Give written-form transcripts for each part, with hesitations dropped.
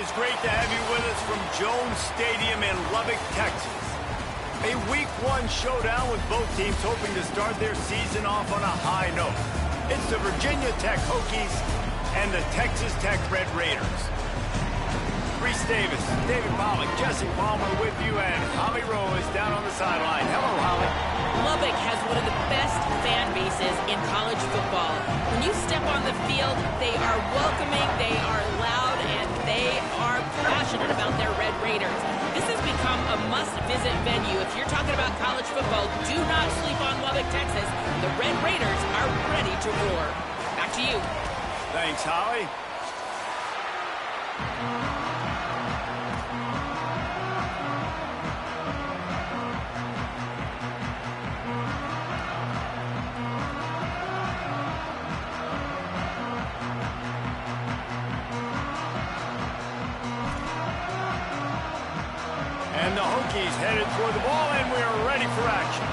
is great to have you with us from Jones Stadium in Lubbock, Texas. A Week 1 showdown with both teams hoping to start their season off on a high note. It's the Virginia Tech Hokies and the Texas Tech Red Raiders. Reese Davis, David Pollack, Jesse Palmer with you, and Holly Rowe is down on the sideline. Hello, Holly. Lubbock has one of the best fan bases in college football. When you step on the field, they are welcoming, they are loud, and they are passionate about their Red Raiders. This has become a must-visit venue. If you're talking about college football, do not sleep on Lubbock, Texas. The Red Raiders are ready to roar. Back to you. Thanks, Holly. And the Hokies headed toward the ball, and we are ready for action.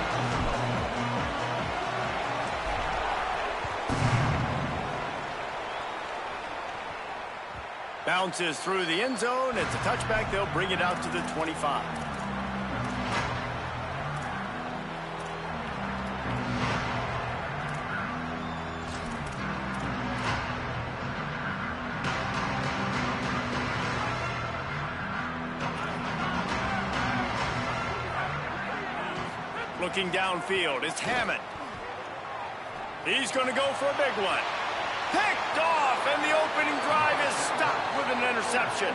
Bounces through the end zone. It's a touchback. They'll bring it out to the 25. Looking downfield, it's Hammond. He's going to go for a big one. Picked off, and the opening drive is stopped with an interception.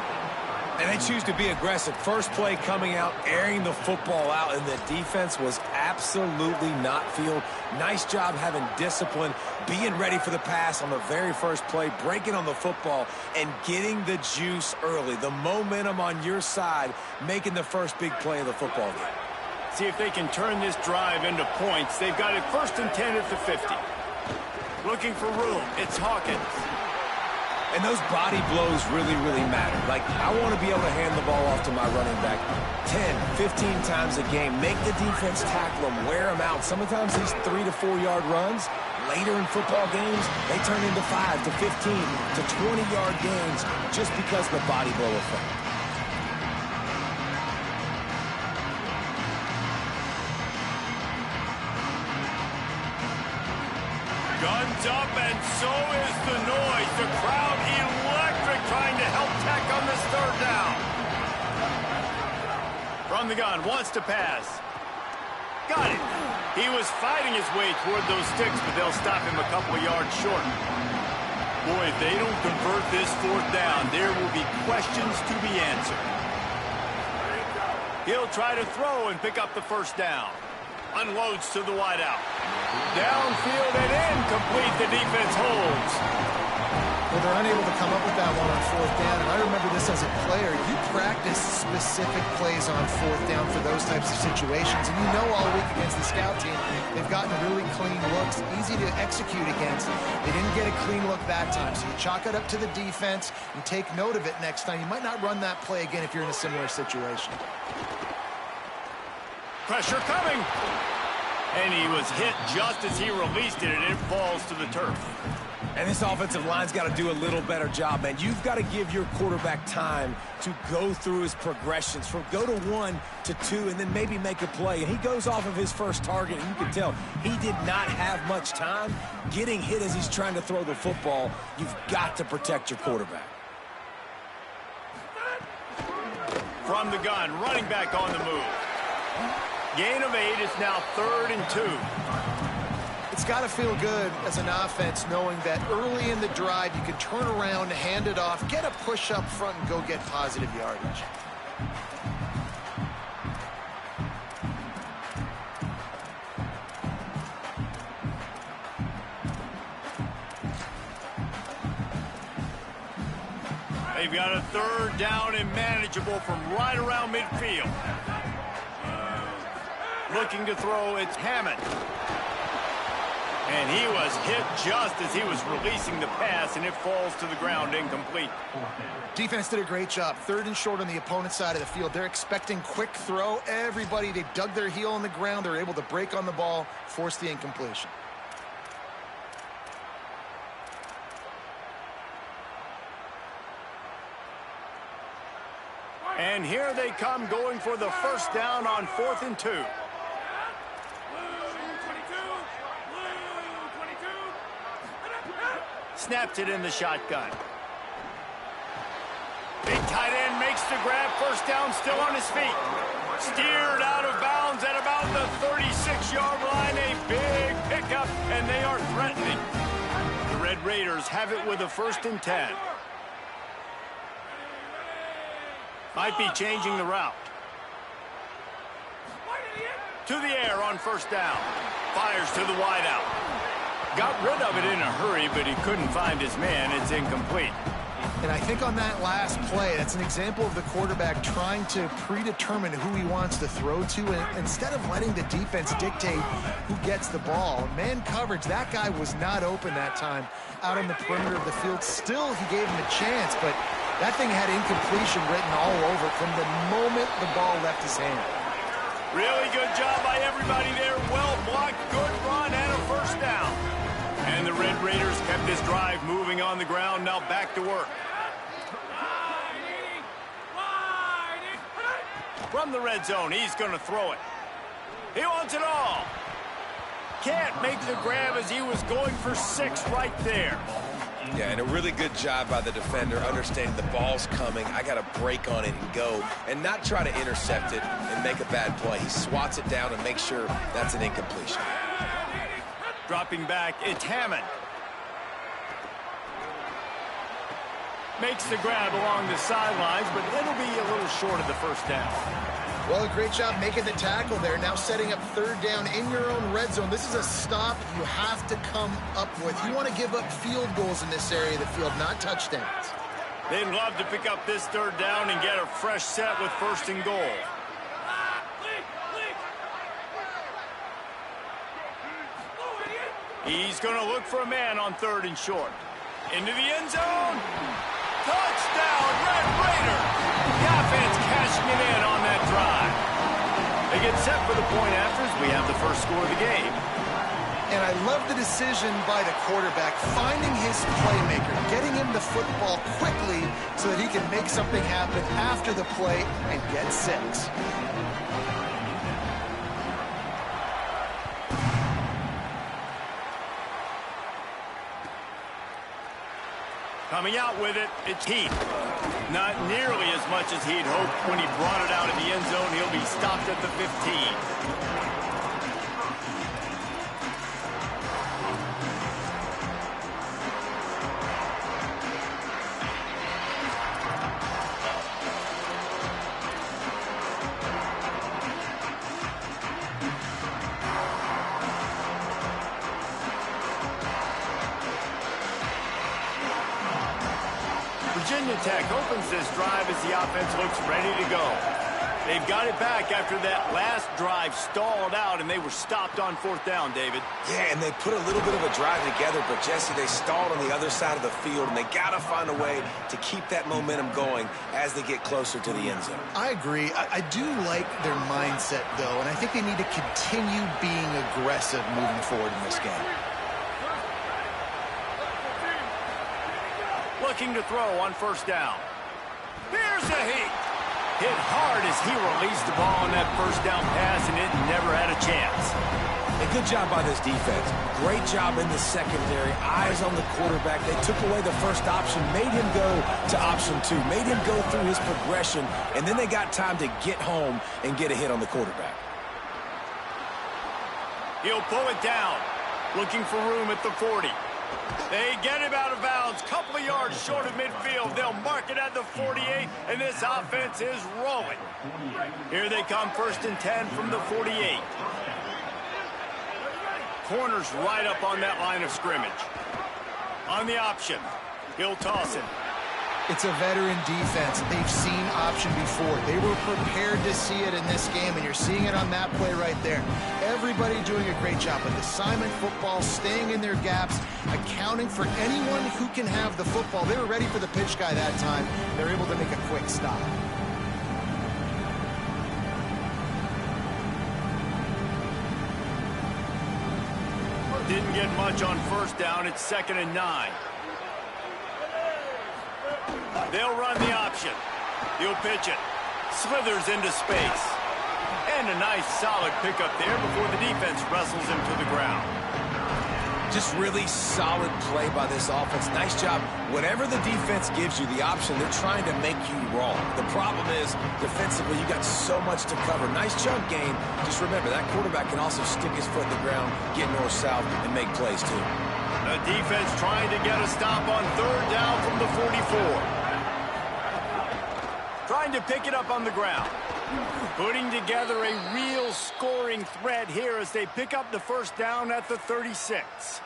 And they choose to be aggressive. First play coming out, airing the football out, and the defense was absolutely not field. Nice job having discipline, being ready for the pass on the very first play, breaking on the football, and getting the juice early. The momentum on your side, making the first big play of the football game. See if they can turn this drive into points. They've got it 1st and 10 at the 50. Looking for room. It's Hawkins. And those body blows really, really matter. Like, I want to be able to hand the ball off to my running back 10, 15 times a game. Make the defense tackle them, wear them out. Sometimes these 3 to 4 yard runs, later in football games, they turn into 5 to 15 to 20-yard gains just because of the body blow effect. Guns up, and so is the noise. The crowd electric, trying to help Tech on this 3rd down. From the gun, wants to pass. Got it. He was fighting his way toward those sticks, but they'll stop him a couple of yards short. Boy, if they don't convert this 4th down, there will be questions to be answered. He'll try to throw and pick up the 1st down. Unloads to the wideout. Downfield and incomplete. The defense holds. Well, they're unable to come up with that one on 4th down. And I remember this as a player. You practice specific plays on 4th down for those types of situations. And you know all week against the scout team, they've gotten really clean looks, easy to execute against. They didn't get a clean look that time. So you chalk it up to the defense and take note of it next time. You might not run that play again if you're in a similar situation. Pressure coming. And he was hit just as he released it, and it falls to the turf. And this offensive line's got to do a little better job, man. You've got to give your quarterback time to go through his progressions from go to 1 to 2 and then maybe make a play. And he goes off of his first target, and you can tell he did not have much time getting hit as he's trying to throw the football. You've got to protect your quarterback. From the gun, running back on the move. Gain of 8 is now 3rd and 2. It's got to feel good as an offense knowing that early in the drive you can turn around, hand it off, get a push up front, and go get positive yardage. They've got a 3rd down and manageable from right around midfield. Looking to throw, it's Hammond. And he was hit just as he was releasing the pass, and it falls to the ground incomplete. Defense did a great job. 3rd and short on the opponent's side of the field. They're expecting quick throw. Everybody, they dug their heel on the ground. They're able to break on the ball, force the incompletion. And here they come going for the first down on 4th and 2. Snaps it in the shotgun. Big tight end makes the grab. First down, still on his feet. Steered out of bounds at about the 36-yard line. A big pickup, and they are threatening. The Red Raiders have it with a 1st and 10. Might be changing the route. To the air on 1st down. Fires to the wideout. Got rid of it in a hurry, but he couldn't find his man. It's incomplete. And I think on that last play, that's an example of the quarterback trying to predetermine who he wants to throw to, and instead of letting the defense dictate who gets the ball. Man coverage, that guy was not open that time out on the perimeter of the field. Still, he gave him a chance, but that thing had incompletion written all over it from the moment the ball left his hand. Really good job by everybody there. Well blocked, good run, and a 1st down. And the Red Raiders kept this drive moving on the ground. Now back to work. From the red zone, he's going to throw it. He wants it all. Can't make the grab as he was going for 6 right there. Yeah, and a really good job by the defender, understanding the ball's coming. I got to break on it and go, and not try to intercept it and make a bad play. He swats it down and makes sure that's an incompletion. Dropping back, it's Hammond. Makes the grab along the sidelines, but it'll be a little short of the 1st down. Well, a great job making the tackle there. Now setting up 3rd down in your own red zone. This is a stop you have to come up with. You want to give up field goals in this area of the field, not touchdowns. They'd love to pick up this 3rd down and get a fresh set with 1st and goal. He's going to look for a man on 3rd and short. Into the end zone. Touchdown, Red Raiders! The offense cashing it in on that drive. They get set for the point after as we have the first score of the game. And I love the decision by the quarterback, finding his playmaker, getting him the football quickly so that he can make something happen after the play and get 6. Coming out with it, it's Heath. Not nearly as much as he'd hoped when he brought it out of the end zone. He'll be stopped at the 15. Virginia Tech opens this drive as the offense looks ready to go. They've got it back after that last drive stalled out, and they were stopped on 4th down, David. Yeah, and they put a little bit of a drive together, but, Jesse, they stalled on the other side of the field, and they got to find a way to keep that momentum going as they get closer to the end zone. I agree. I do like their mindset, though, and I think they need to continue being aggressive moving forward in this game. Looking to throw on 1st down. Here's a Heath. Hit hard as he released the ball on that 1st down pass, and it never had a chance. A good job by this defense. Great job in the secondary. Eyes on the quarterback. They took away the first option, made him go to option 2, made him go through his progression, and then they got time to get home and get a hit on the quarterback. He'll pull it down. Looking for room at the 40. They get him out of bounds, couple of yards short of midfield. They'll mark it at the 48, and this offense is rolling. Here they come, 1st and 10 from the 48. Corners right up on that line of scrimmage. On the option, he'll toss it. It's a veteran defense. They've seen option before. They were prepared to see it in this game, and you're seeing it on that play right there. Everybody doing a great job with assignment football, staying in their gaps, accounting for anyone who can have the football. They were ready for the pitch guy that time. They're able to make a quick stop. Didn't get much on 1st down. It's 2nd and 9. They'll run the option. He'll pitch it. Slithers into space. And a nice solid pickup there before the defense wrestles him to the ground. Just really solid play by this offense. Nice job. Whatever the defense gives you, the option, they're trying to make you wrong. The problem is, defensively, you got so much to cover. Nice chunk game. Just remember, that quarterback can also stick his foot in the ground, get north-south, and make plays, too. The defense trying to get a stop on third down from the 44. Trying to pick it up on the ground. Putting together a real scoring threat here as they pick up the first down at the 36.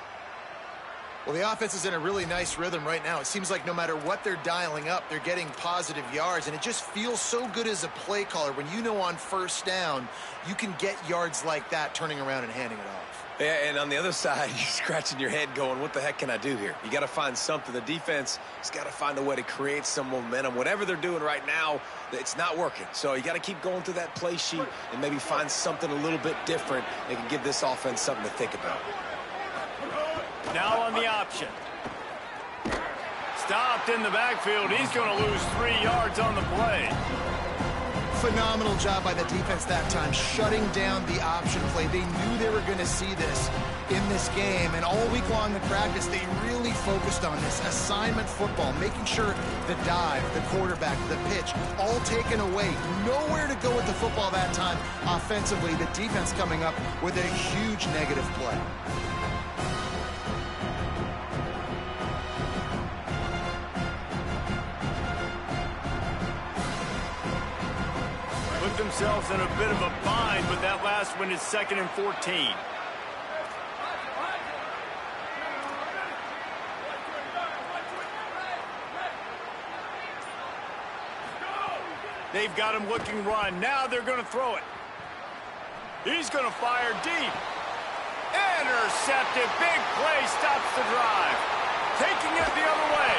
Well, the offense is in a really nice rhythm right now. It seems like no matter what they're dialing up, they're getting positive yards, and it just feels so good as a play caller when you know on first down you can get yards like that turning around and handing it off. Yeah, and on the other side, you're scratching your head going, what the heck can I do here? You got to find something. The defense has got to find a way to create some momentum. Whatever they're doing right now, it's not working. So you got to keep going through that play sheet and maybe find something a little bit different that can give this offense something to think about. Now on the option. Stopped in the backfield. He's going to lose 3 yards on the play. Phenomenal job by the defense that time, shutting down the option play. They knew they were going to see this in this game, and all week long in practice, they really focused on this assignment football, making sure the dive, the quarterback, the pitch, all taken away. Nowhere to go with the football that time offensively. The defense coming up with a huge negative play. Themselves in a bit of a bind, but that last one is 2nd and 14. They've got him looking run. Now they're going to throw it. He's going to fire deep. Intercepted. Big play stops the drive. Taking it the other way.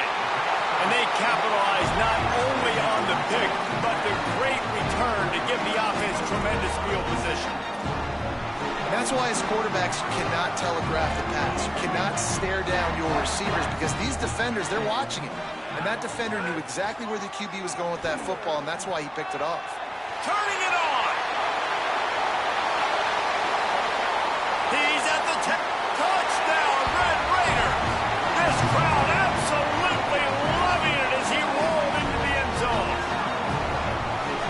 And they capitalize not only on the pick, but the great return to give the offense tremendous field position. And that's why as quarterbacks, you cannot telegraph the pass. You cannot stare down your receivers because these defenders, they're watching it. And that defender knew exactly where the QB was going with that football, and that's why he picked it off. Turning it on. He's at the touchdown, Red Raider. This crowd absolutely loving it as he rolled into the end zone.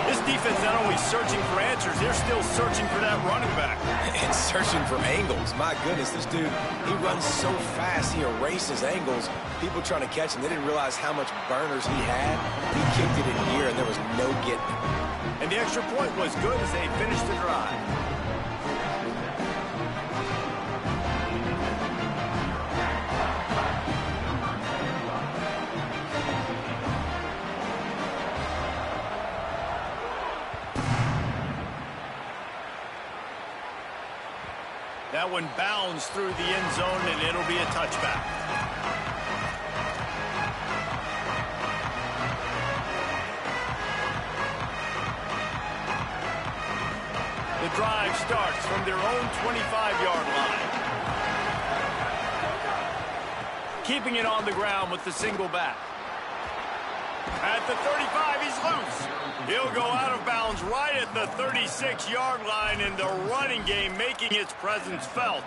This defense not only searching for answers, they're still searching for that running back. And searching for angles. My goodness, this dude, he runs so fast, he erases angles. People trying to catch him, they didn't realize how much burners he had. He kicked it in gear, and there was no getting it. And the extra point was good as they finished the drive. That one bounds through the end zone, and it'll be a touchback. The drive starts from their own 25-yard line. Keeping it on the ground with the single back. At the 35, he's loose. He'll go out of bounds right at the 36-yard line, and the running game making its presence felt.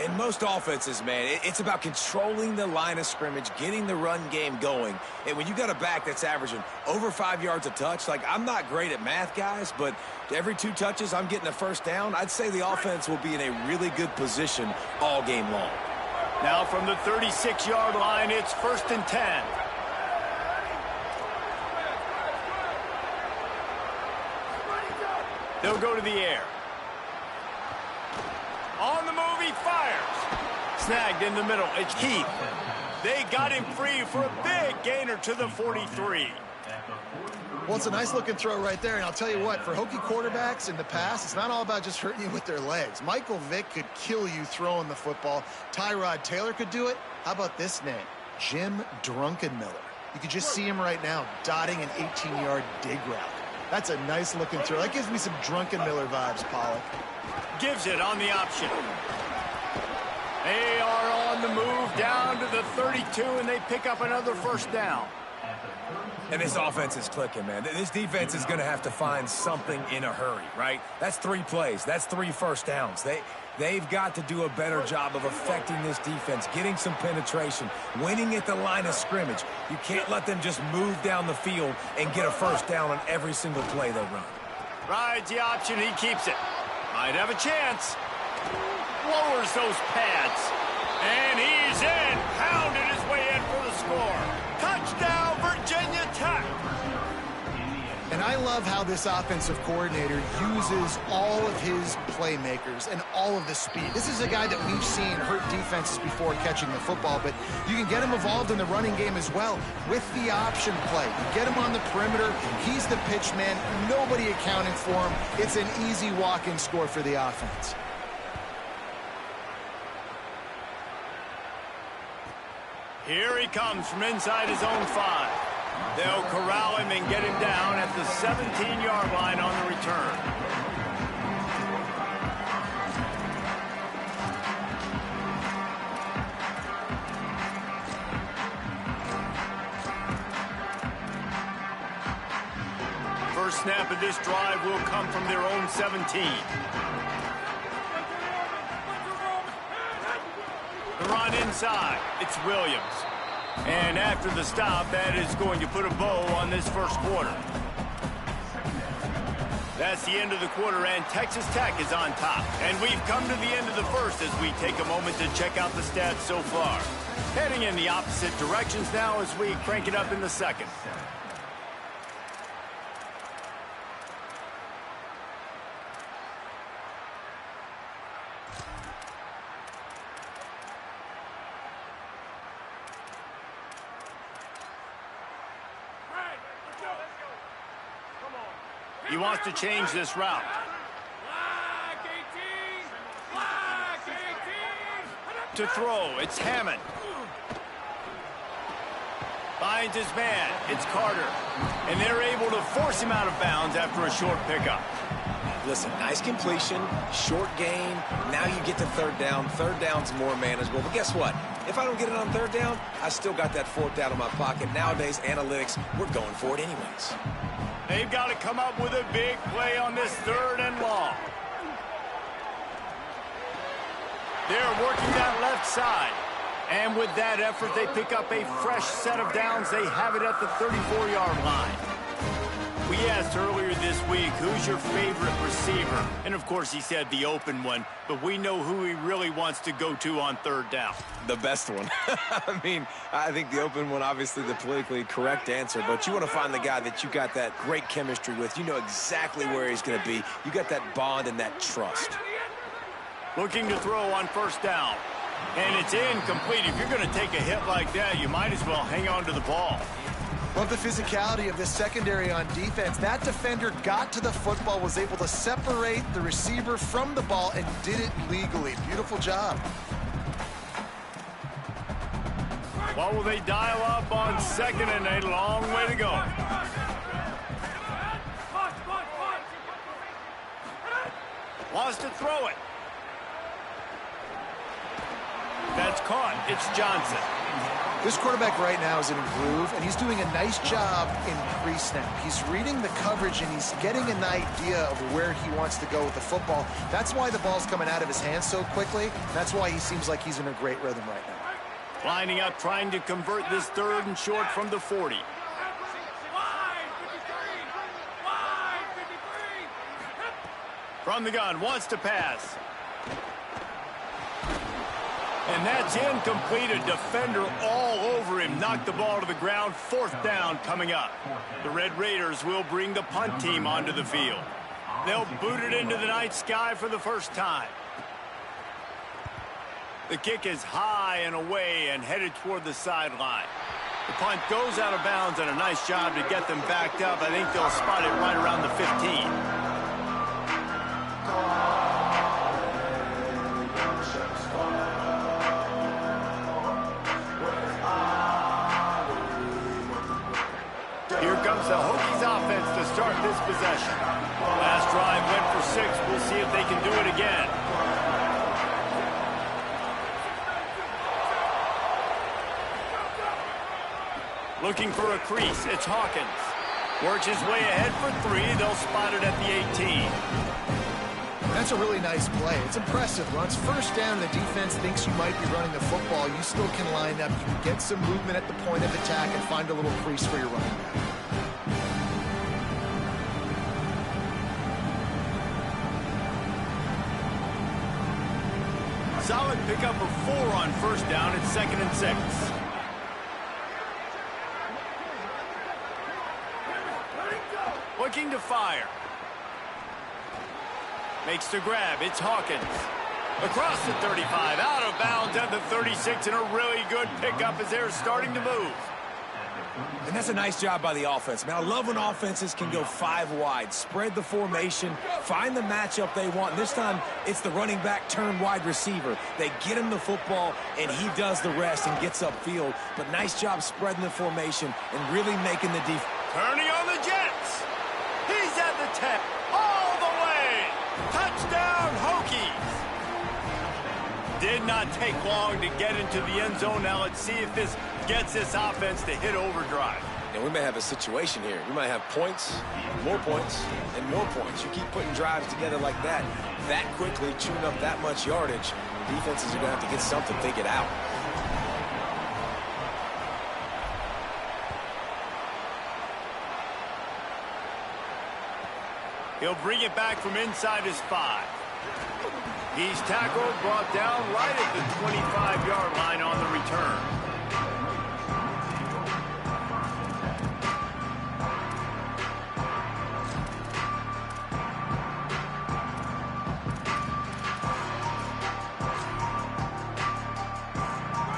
In most offenses, man, it's about controlling the line of scrimmage, getting the run game going. And when you got a back that's averaging over 5 yards a touch, like, I'm not great at math, guys, but every 2 touches, I'm getting a first down. I'd say the offense will be in a really good position all game long. Now from the 36-yard line, it's 1st and 10. They'll go to the air. On the move, he fires. Snagged in the middle. It's Heath. They got him free for a big gainer to the 43. Well, it's a nice-looking throw right there, and I'll tell you what, for Hokie quarterbacks in the past, it's not all about just hurting you with their legs. Michael Vick could kill you throwing the football. Tyrod Taylor could do it. How about this name? Jim Drunkenmiller. You can just see him right now dotting an 18-yard dig route. That's a nice-looking throw. That gives me some Drunkenmiller vibes, Pollock. Gives it on the option. They are on the move down to the 32, and they pick up another first down. And this offense is clicking, man. This defense is going to have to find something in a hurry, right? That's 3 plays. That's 3 first downs. They've got to do a better job of affecting this defense, getting some penetration, winning at the line of scrimmage. You can't let them just move down the field and get a first down on every single play they run. Rides the option. He keeps it. Might have a chance. Lowers those pads. And he's in. Pounded his way in for the score. Touchdown, Virginia Tech. And I love how this offensive coordinator uses all of his playmakers and all of the speed. This is a guy that we've seen hurt defenses before catching the football, but you can get him involved in the running game as well with the option play. You get him on the perimeter. He's the pitch man. Nobody accounting for him. It's an easy walk-in score for the offense. Here he comes from inside his own 5. They'll corral him and get him down at the 17-yard line on the return. First snap of this drive will come from their own 17. The run inside. It's Williams. And after the stop, that is going to put a bow on this first quarter. That's the end of the quarter, and Texas Tech is on top. And we've come to the end of the first as we take a moment to check out the stats so far. Heading in the opposite directions now as we crank it up in the second. He wants to change this route. To throw, it's Hammond. Finds his man, it's Carter. And they're able to force him out of bounds after a short pickup. Listen, nice completion, short gain. Now you get to third down. Third down's more manageable. But guess what? If I don't get it on third down, I still got that 4th down in my pocket. Nowadays, analytics, we're going for it anyways. They've got to come up with a big play on this 3rd and long. They're working that left side. And with that effort, they pick up a fresh set of downs. They have it at the 34-yard line. We asked earlier this week, who's your favorite receiver? And, of course, he said the open one. But we know who he really wants to go to on 3rd down. The best one. I mean, I think the open one, obviously the politically correct answer, but you want to find the guy that you got that great chemistry with. You know exactly where he's going to be. You got that bond and that trust. Looking to throw on 1st down. And it's incomplete. If you're going to take a hit like that, you might as well hang on to the ball. Love the physicality of this secondary on defense. That defender got to the football, was able to separate the receiver from the ball, and did it legally. Beautiful job. What will they dial up on 2nd and a long way to go? Wants to throw it. That's caught. It's Johnson. This quarterback right now is in a groove, and he's doing a nice job in pre-snap. He's reading the coverage, and he's getting an idea of where he wants to go with the football. That's why the ball's coming out of his hands so quickly. That's why he seems like he's in a great rhythm right now. Lining up, trying to convert this 3rd and short from the 40. From the gun, wants to pass. And that's incomplete. A defender all over him. Knocked the ball to the ground. 4th down coming up. The Red Raiders will bring the punt team onto the field. They'll boot it into the night sky for the first time. The kick is high and away and headed toward the sideline. The punt goes out of bounds, and a nice job to get them backed up. I think they'll spot it right around the 15. Here comes the Hokies offense to start this possession. Last drive went for 6. We'll see if they can do it again. Looking for a crease, it's Hawkins. Works his way ahead for 3. They'll spot it at the 18. That's a really nice play. It's impressive. Runs first down, the defense thinks you might be running the football. You still can line up. You can get some movement at the point of attack and find a little crease for your running back. Solid pickup of 4 on first down. It's 2nd and 6. Looking to fire. Makes the grab. It's Hawkins. Across the 35. Out of bounds at the 36. And a really good pickup as they're starting to move. And that's a nice job by the offense. Man, I love when offenses can go 5 wide, spread the formation, find the matchup they want. And this time, it's the running back turned wide receiver. They get him the football, and he does the rest and gets upfield. But nice job spreading the formation and really making the defense. Turning on the Jets. He's at the 10. All the way. Touchdown, Hokies. Did not take long to get into the end zone. Now let's see if this gets this offense to hit overdrive. And we may have a situation here. We might have points, and more points. You keep putting drives together like that quickly, chewing up that much yardage, defenses are going to have to get something figured out. He'll bring it back from inside his 5. He's tackled, brought down right at the 25-yard line on the return.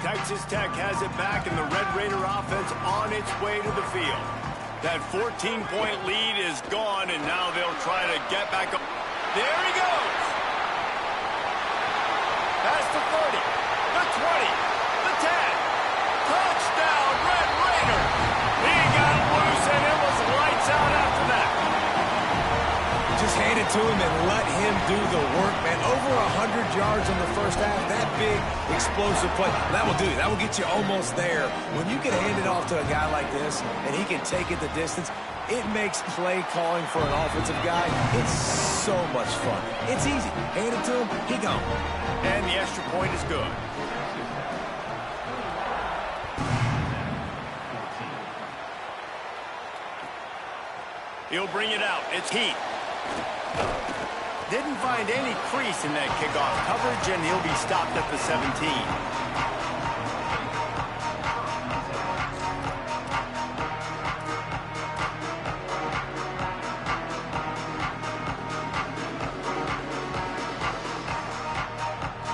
Texas Tech has it back, and the Red Raider offense on its way to the field. That 14-point lead is gone, and now they'll try to get back up. There he goes! Past the 30, the 20, the 10. Touchdown, Red Raider! He got loose, and it was lights out after that. Just hand it to him and let him do the work, man. Over 100 yards in the first half. That big, explosive play. That will do it. That will get you almost there. When you can hand it off to a guy like this and he can take it the distance, it makes play calling for an offensive guy, it's so much fun. It's easy. Hand it to him, he gone. And the extra point is good. He'll bring it out. It's Heath. Didn't find any crease in that kickoff coverage, and he'll be stopped at the 17.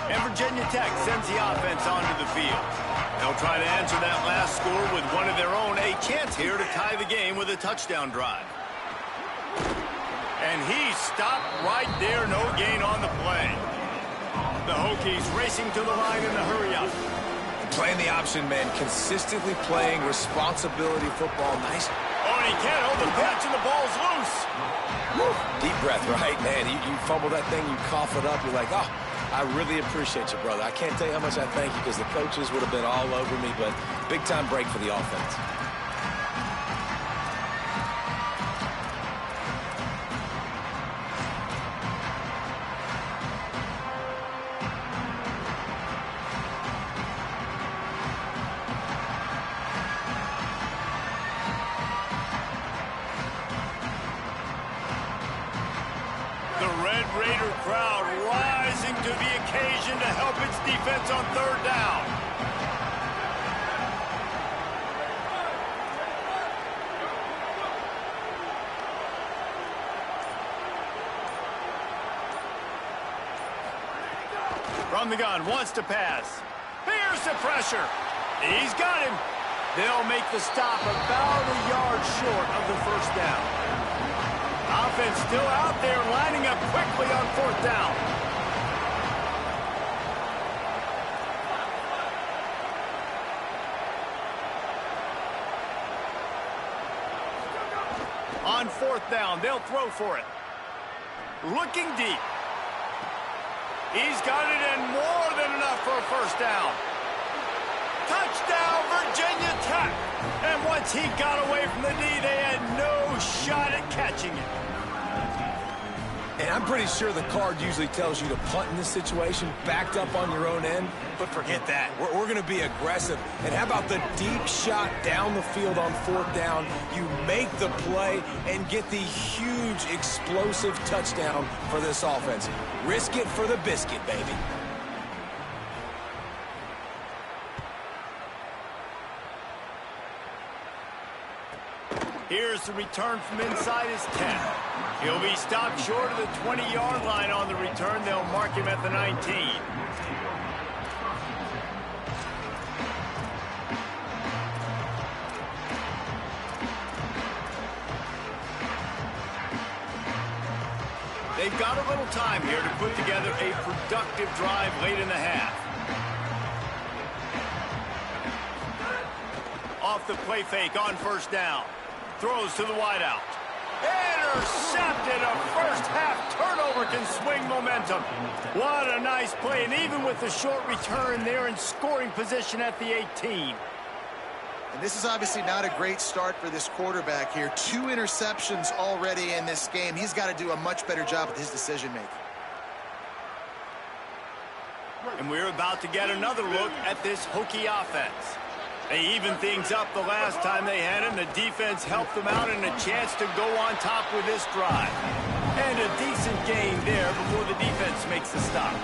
And Virginia Tech sends the offense onto the field. They'll try to answer that last score with one of their own. A chance here to tie the game with a touchdown drive. And he stopped right there. No gain on the play. The Hokies racing to the line in the hurry-up. Playing the option, man. Consistently playing responsibility football. Nice. Oh, and he can't hold the catch, and the ball's loose. Woo. Deep breath, right, man? You fumble that thing, you cough it up. You're like, oh, I really appreciate you, brother. I can't tell you how much I thank you because the coaches would have been all over me, but big-time break for the offense. The Red Raider crowd rising to the occasion to help its defense on 3rd down. From the gun, wants to pass. Here's the pressure. He's got him. They'll make the stop about a yard short of the 1st down. Offense still out there, lining up quickly on 4th down. On 4th down, they'll throw for it. Looking deep. He's got it, and more than enough for a 1st down. Touchdown! touchdown, Virginia Tech. And once he got away from the D, they had no shot at catching it. And I'm pretty sure the card usually tells you to punt in this situation, backed up on your own end. But forget that. We're going to be aggressive. And how about the deep shot down the field on 4th down? You make the play and get the huge, explosive touchdown for this offense. Risk it for the biscuit, baby. Here's the return from inside his 10. He'll be stopped short of the 20-yard line on the return. They'll mark him at the 19. They've got a little time here to put together a productive drive late in the half. Off the play fake on 1st down. Throws to the wideout. Intercepted. A first-half turnover can swing momentum. What a nice play. And even with the short return, they're in scoring position at the 18. And this is obviously not a great start for this quarterback here. 2 interceptions already in this game. He's got to do a much better job with his decision-making. And we're about to get another look at this Hokie offense. They evened things up the last time they had him. The defense helped them out and a chance to go on top with this drive. And a decent gain there before the defense makes the stop.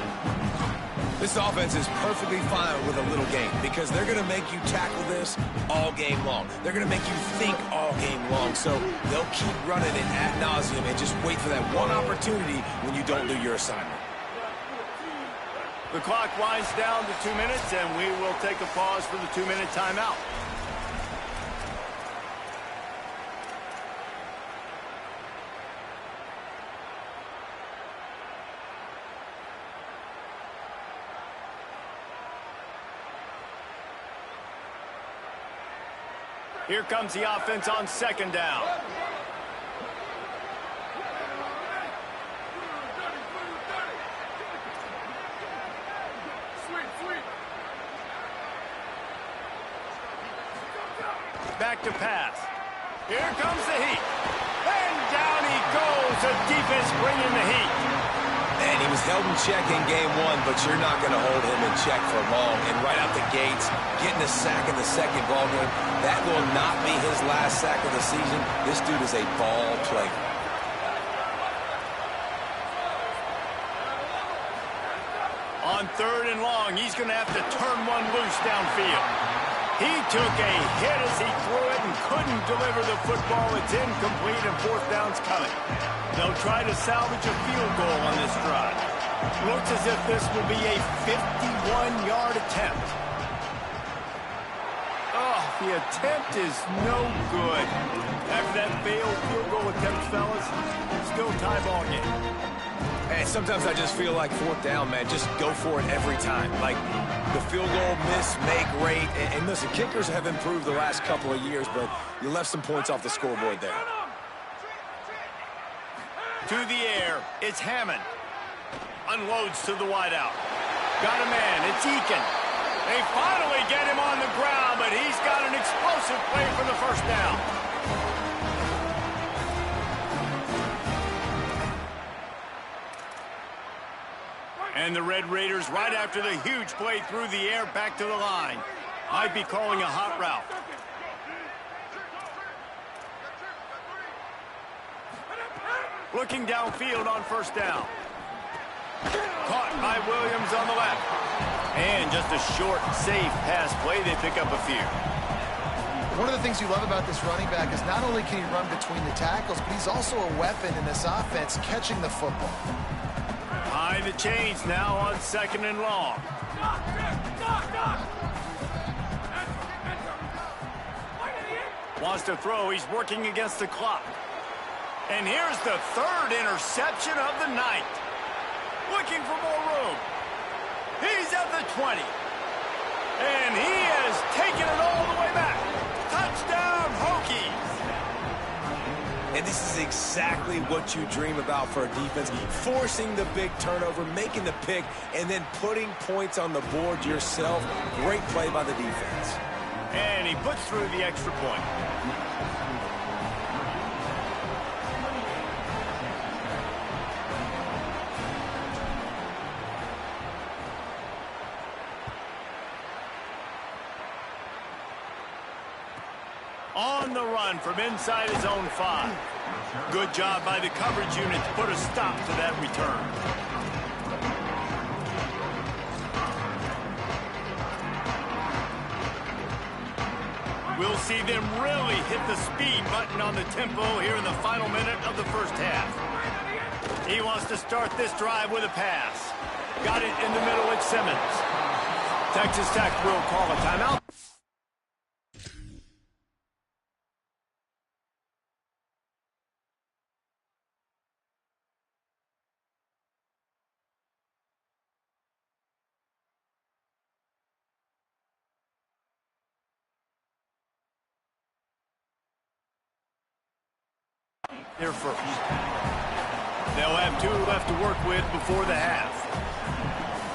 This offense is perfectly fine with a little game because they're going to make you tackle this all game long. They're going to make you think all game long. So they'll keep running it ad nauseum and just wait for that one opportunity when you don't do your assignment. The clock winds down to 2 minutes, and we will take a pause for the 2-minute timeout. Here comes the offense on 2nd down. Back to pass. Here comes the heat. And down he goes. The defense bringing the heat. And he was held in check in game 1, but you're not going to hold him in check for long. And right out the gates, getting a sack in the 2nd ball game, that will not be his last sack of the season. This dude is a ball player. On 3rd and long, he's going to have to turn one loose downfield. He took a hit as he threw it and couldn't deliver the football. It's incomplete and 4th down's coming. They'll try to salvage a field goal on this drive. Looks as if this will be a 51-yard attempt. Oh, the attempt is no good. After that failed field goal attempt, fellas, still tie ball game. And sometimes I just feel like 4th down, man, just go for it every time. Like the field goal miss, make rate. And listen, kickers have improved the last couple of years, but you left some points off the scoreboard there. To the air, it's Hammond. Unloads to the wideout. Got a man, it's Eakin. They finally get him on the ground, but he's got an explosive play for the 1st down. And the Red Raiders, right after the huge play through the air, back to the line. Might be calling a hot route. Looking downfield on 1st down. Caught by Williams on the left. And just a short, safe pass play. They pick up a few. One of the things you love about this running back is not only can he run between the tackles, but he's also a weapon in this offense, catching the football. Behind the chains now on 2nd and long. Wants to throw. He's working against the clock. And here's the 3rd interception of the night. Looking for more room. He's at the 20. And he has taken it all the way back. Touchdown, Hokies. And this is exactly what you dream about for a defense. Forcing the big turnover, making the pick, and then putting points on the board yourself. Great play by the defense. And he puts through the extra point. On the run from inside his own 5. Good job by the coverage unit to put a stop to that return. We'll see them really hit the speed button on the tempo here in the final minute of the first half. He wants to start this drive with a pass. Got it in the middle, it's Simmons. Texas Tech will call a timeout. Here first. They'll have 2 left to work with before the half.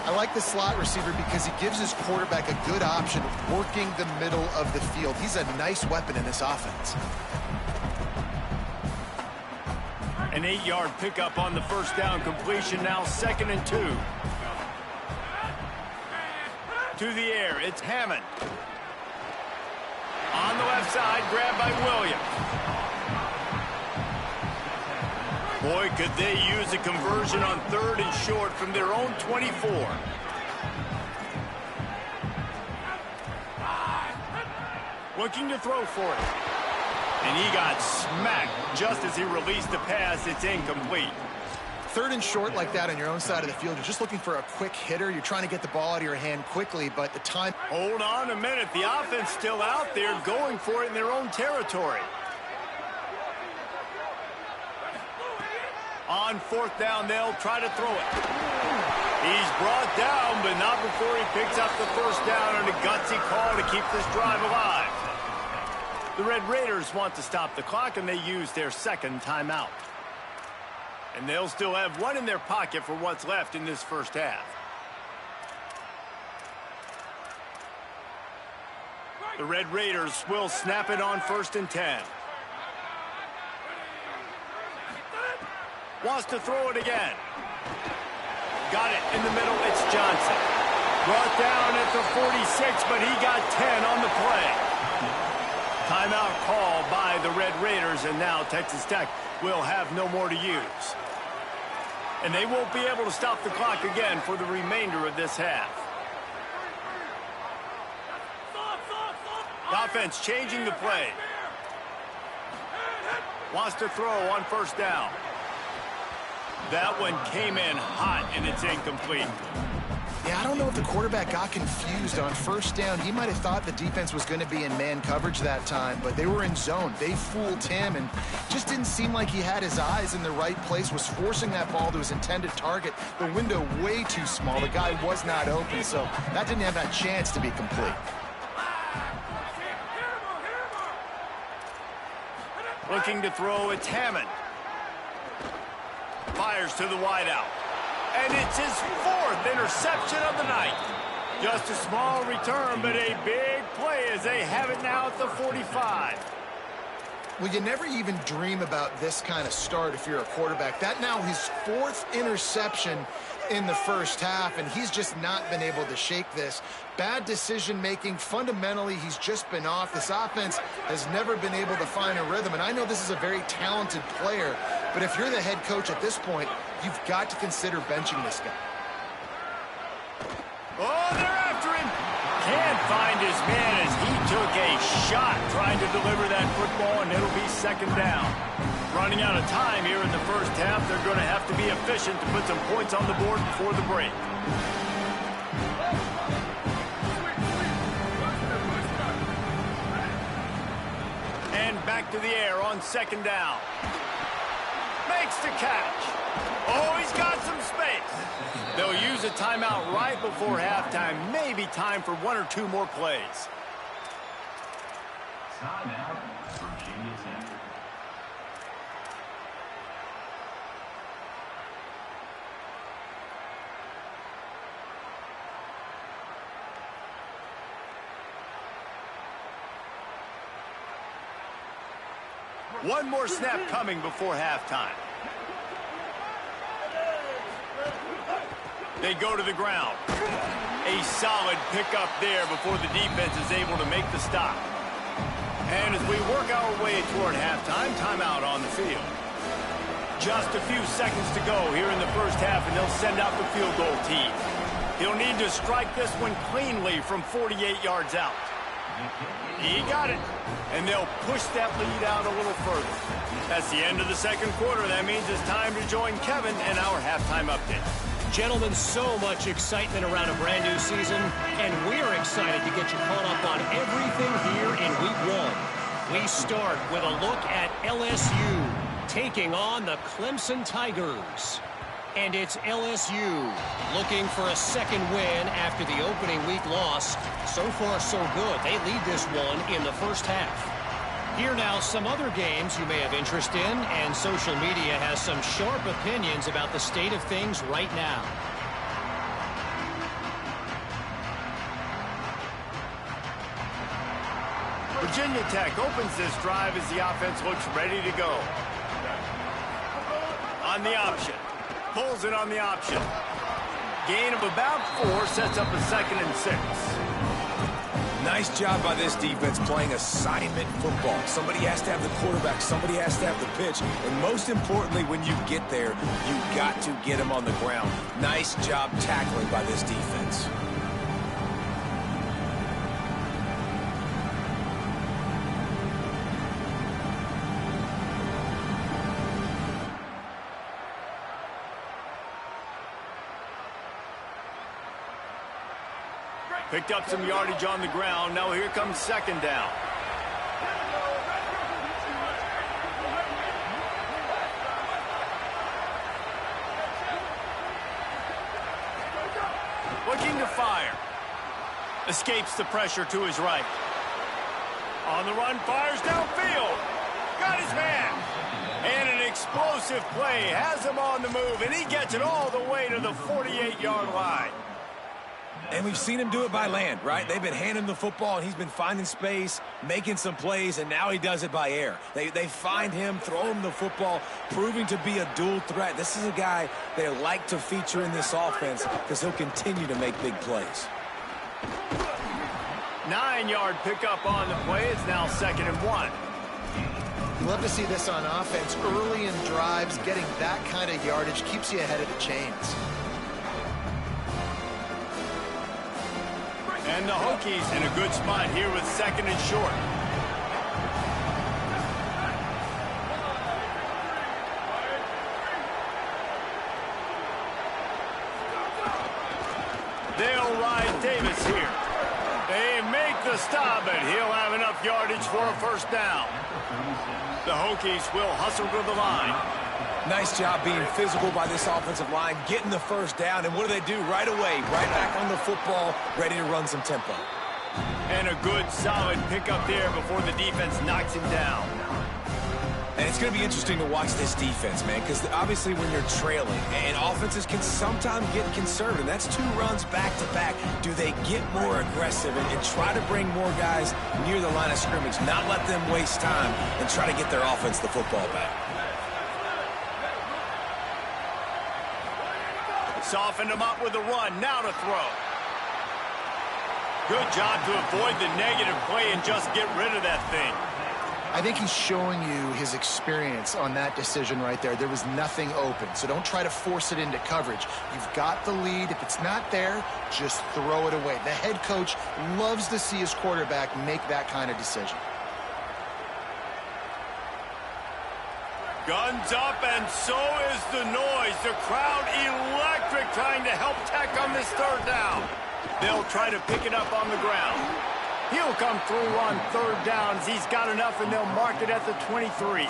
I like the slot receiver because he gives his quarterback a good option of working the middle of the field. He's a nice weapon in this offense. An 8-yard pickup on the first down completion, now 2nd and 2. To the air, it's Hammond. On the left side, grabbed by Williams. Boy, could they use a conversion on 3rd and short from their own 24. Looking to throw for it. And he got smacked just as he released the pass. It's incomplete. 3rd and short like that on your own side of the field, you're just looking for a quick hitter. You're trying to get the ball out of your hand quickly, but the time... Hold on a minute. The offense still out there going for it in their own territory. On 4th down, they'll try to throw it. He's brought down, but not before he picks up the first down on a gutsy call to keep this drive alive. The Red Raiders want to stop the clock, and they use their 2nd timeout. And they'll still have 1 in their pocket for what's left in this first half. The Red Raiders will snap it on 1st and 10. Wants to throw it again. Got it in the middle, it's Johnson. Brought down at the 46, but he got 10 on the play. Timeout call by the Red Raiders, and now Texas Tech will have no more to use. And they won't be able to stop the clock again for the remainder of this half. The offense changing the play. Wants to throw on 1st down. That one came in hot, and it's incomplete. Yeah, I don't know if the quarterback got confused on 1st down. He might have thought the defense was going to be in man coverage that time, but they were in zone. They fooled him, and just didn't seem like he had his eyes in the right place, was forcing that ball to his intended target. The window way too small. The guy was not open, so that didn't have that chance to be complete. Looking to throw, it's Hammond. Fires to the wideout. And it's his 4th interception of the night. Just a small return, but a big play as they have it now at the 45. Well, you never even dream about this kind of start if you're a quarterback. That now his 4th interception in the first half, and he's just not been able to shake this. Bad decision-making. Fundamentally, he's just been off. This offense has never been able to find a rhythm, and I know this is a very talented player, but if you're the head coach at this point, you've got to consider benching this guy. Oh, they're after him. Can't find his man as he took a shot trying to deliver that football, and it'll be 2nd down. Running out of time here in the first half, they're going to have to be efficient to put some points on the board before the break. And back to the air on 2nd down. Makes the catch. Oh, he's got some space. They'll use a timeout right before halftime. Maybe time for 1 or 2 more plays. Timeout, Virginia Tech. One more snap coming before halftime. They go to the ground. A solid pickup there before the defense is able to make the stop. And as we work our way toward halftime, timeout on the field. Just a few seconds to go here in the first half, and they'll send out the field goal team. He'll need to strike this one cleanly from 48 yards out. He got it. And they'll push that lead out a little further. That's the end of the second quarter. That means it's time to join Kevin in our halftime update. Gentlemen, so much excitement around a brand new season, and we're excited to get you caught up on everything here in Week 1. We start with a look at LSU taking on the Clemson Tigers. And it's LSU looking for a second win after the opening week loss. So far, so good. They lead this one in the first half. Here now, some other games you may have interest in, and social media has some sharp opinions about the state of things right now. Virginia Tech opens this drive as the offense looks ready to go. On the option. Pulls it on the option. Gain of about 4 sets up a 2nd and 6. Nice job by this defense playing assignment football. Somebody has to have the quarterback. Somebody has to have the pitch. And most importantly, when you get there, you got to get them on the ground. Nice job tackling by this defense. Picked up some yardage on the ground. Now here comes 2nd down. Looking to fire. Escapes the pressure to his right. On the run, fires downfield. Got his man. And an explosive play. Has him on the move, and he gets it all the way to the 48-yard line. And we've seen him do it by land, right? They've been handing him the football, and he's been finding space, making some plays, and now he does it by air. They find him, throw him the football, proving to be a dual threat. This is a guy they like to feature in this offense because he'll continue to make big plays. 9-yard pickup on the play. It's now 2nd and 1. You love to see this on offense. Early in drives, getting that kind of yardage keeps you ahead of the chains. And the Hokies in a good spot here with 2nd and short. They'll ride Davis here. They make the stop, but he'll have enough yardage for a 1st down. The Hokies will hustle to the line. Nice job being physical by this offensive line, getting the 1st down, and what do? Right away, right back on the football, ready to run some tempo. And a good, solid pickup there before the defense knocks him down. And it's going to be interesting to watch this defense, man, because obviously when you're trailing, and offenses can sometimes get conservative. That's 2 runs back-to-back. Do they get more aggressive and try to bring more guys near the line of scrimmage, not let them waste time, and try to get their offense the football back? Softened him up with a run. Now to throw. Good job to avoid the negative play and just get rid of that thing. I think he's showing you his experience on that decision right there. There was nothing open, so don't try to force it into coverage. You've got the lead. If it's not there, just throw it away. The head coach loves to see his quarterback make that kind of decision. Guns up, and so is the noise. The crowd electric, trying to help Tech on this 3rd down. They'll try to pick it up on the ground. He'll come through on 3rd downs. He's got enough, and they'll mark it at the 23.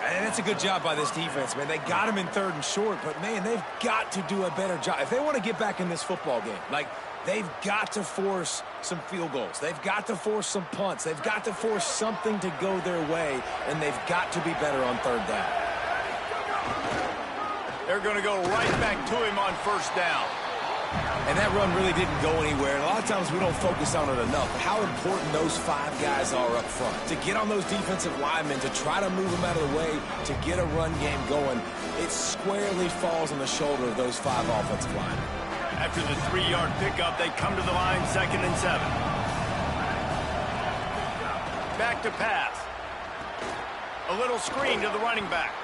And that's a good job by this defense, man. They got him in 3rd and short, but, man, they've got to do a better job. If they want to get back in this football game, they've got to force some field goals. They've got to force some punts. They've got to force something to go their way, and they've got to be better on 3rd down. They're going to go right back to him on 1st down. And that run really didn't go anywhere. And a lot of times we don't focus on it enough. How important those 5 guys are up front. To get on those defensive linemen, to try to move them out of the way, to get a run game going, it squarely falls on the shoulder of those 5 offensive linemen. After the 3-yard pickup, they come to the line 2nd and 7. Back to pass. A little screen to the running back.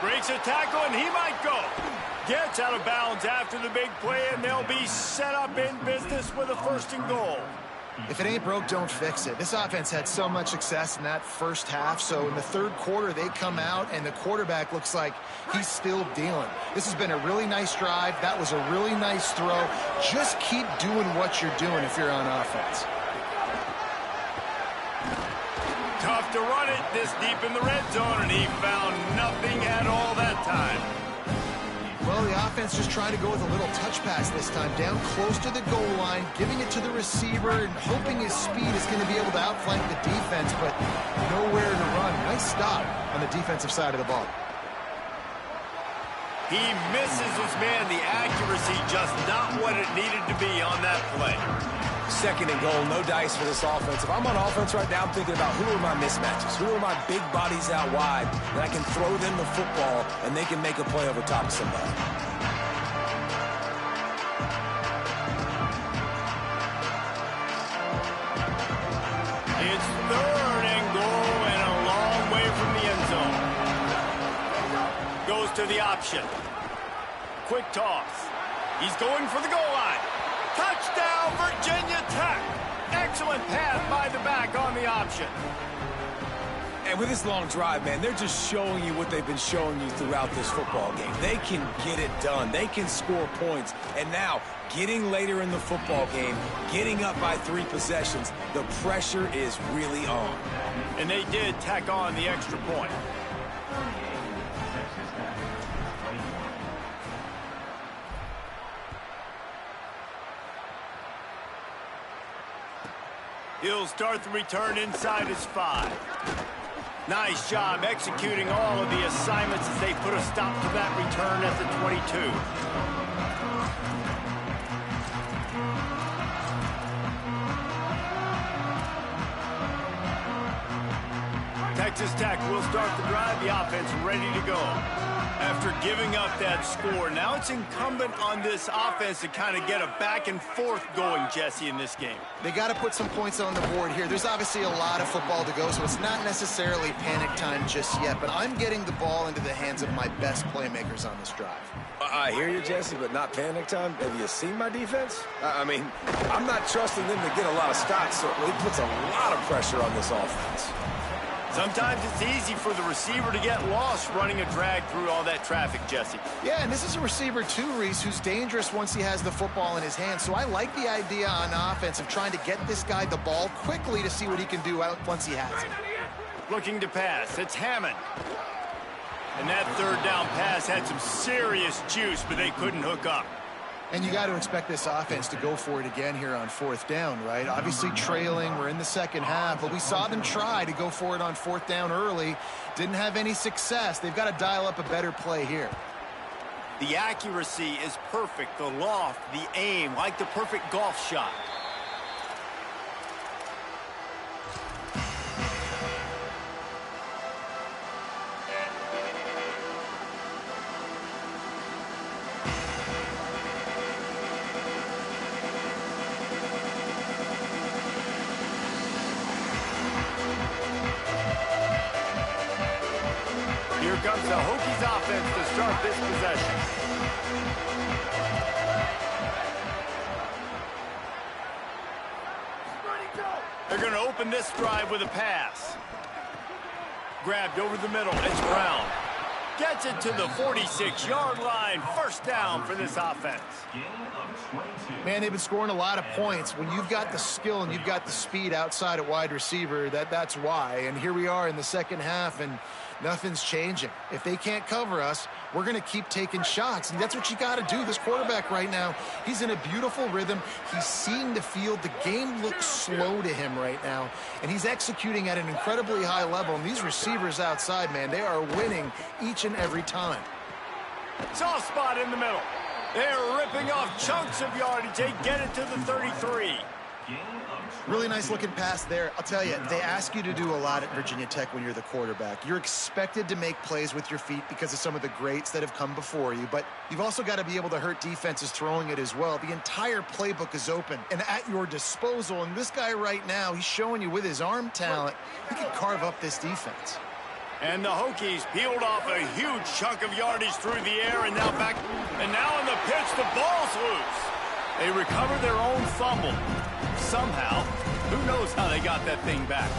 Breaks a tackle, and he might go. Gets out of bounds after the big play, and they'll be set up in business with a 1st and goal. If it ain't broke, don't fix it. This offense had so much success in that first half, so in the 3rd quarter, they come out, and the quarterback looks like he's still dealing. This has been a really nice drive. That was a really nice throw. Just keep doing what you're doing if you're on offense. Tough to run it this deep in the red zone, and he found nothing at all that time. Well, the offense just trying to go with a little touch pass this time, down close to the goal line, giving it to the receiver and hoping his speed is going to be able to outflank the defense, but nowhere to run. Nice stop on the defensive side of the ball. He misses his man. The accuracy just not what it needed to be on that play. 2nd and goal, no dice for this offense. If I'm on offense right now, I'm thinking about who are my mismatches, who are my big bodies out wide, that I can throw them the football and they can make a play over top of somebody. It's 3rd and goal and a long way from the end zone. Goes to the option. Quick toss. He's going for the goal line. Touchdown, Virginia Tech. Excellent pass by the back on the option. And with this long drive, man, they're just showing you what they've been showing you throughout this football game. They can get it done. They can score points. And now, getting later in the football game, getting up by 3 possessions, the pressure is really on. And they did tack on the extra point. He'll start the return inside his 5. Nice job executing all of the assignments as they put a stop to that return at the 22. Texas Tech will start the drive. The offense ready to go. After giving up that score, now it's incumbent on this offense to kind of get a back and forth going, Jesse, in this game. They got to put some points on the board here. There's obviously a lot of football to go, so it's not necessarily panic time just yet, but I'm getting the ball into the hands of my best playmakers on this drive. I hear you, Jesse, but not panic time. Have you seen my defense? I mean, I'm not trusting them to get a lot of stops, so it puts a lot of pressure on this offense. Sometimes it's easy for the receiver to get lost running a drag through all that traffic, Jesse. Yeah, and this is a receiver too, Reese, who's dangerous once he has the football in his hands. So I like the idea on offense of trying to get this guy the ball quickly to see what he can do once he has it. Looking to pass. It's Hammond. And that 3rd down pass had some serious juice, but they couldn't hook up. And you got to expect this offense to go for it again here on 4th down, right? Obviously trailing, we're in the 2nd half, but we saw them try to go for it on 4th down early. Didn't have any success. They've got to dial up a better play here. The accuracy is perfect. The loft, the aim, like the perfect golf shot. Here comes the Hokies offense to start this possession. They're going to open this drive with a pass. Grabbed over the middle. It's Brown. Gets it to the 46-yard line. 1st down for this offense. Man, they've been scoring a lot of points. When you've got the skill and you've got the speed outside at wide receiver, that's why. And here we are in the 2nd half, and nothing's changing. If they can't cover us, we're going to keep taking shots, and that's what you got to do. This quarterback right now, he's in a beautiful rhythm. He's seeing the field. The game looks slow to him right now, and he's executing at an incredibly high level. And these receivers outside, man, they are winning each and every time. Soft spot in the middle. They're ripping off chunks of yardage. They get it to the 33. Really nice looking pass there. I'll tell you, they ask you to do a lot at Virginia Tech when you're the quarterback. You're expected to make plays with your feet because of some of the greats that have come before you, but you've also got to be able to hurt defenses throwing it as well. The entire playbook is open and at your disposal, and this guy right now, he's showing you with his arm talent, he can carve up this defense. And the Hokies peeled off a huge chunk of yardage through the air and now back. And now in the pitch, the ball's loose. They recover their own fumble. Somehow, who knows how they got that thing back.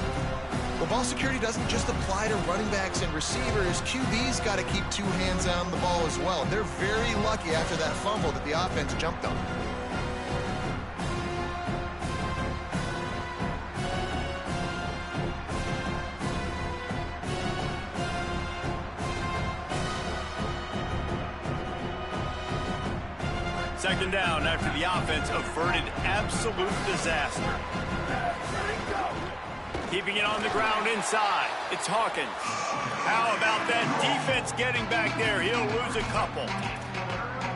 Well, ball security doesn't just apply to running backs and receivers. QB's got to keep two hands on the ball as well. They're very lucky after that fumble that the offense jumped on. Second down after the offense averted absolute disaster. Keeping it on the ground inside. It's Hawkins. How about that defense getting back there? He'll lose a couple.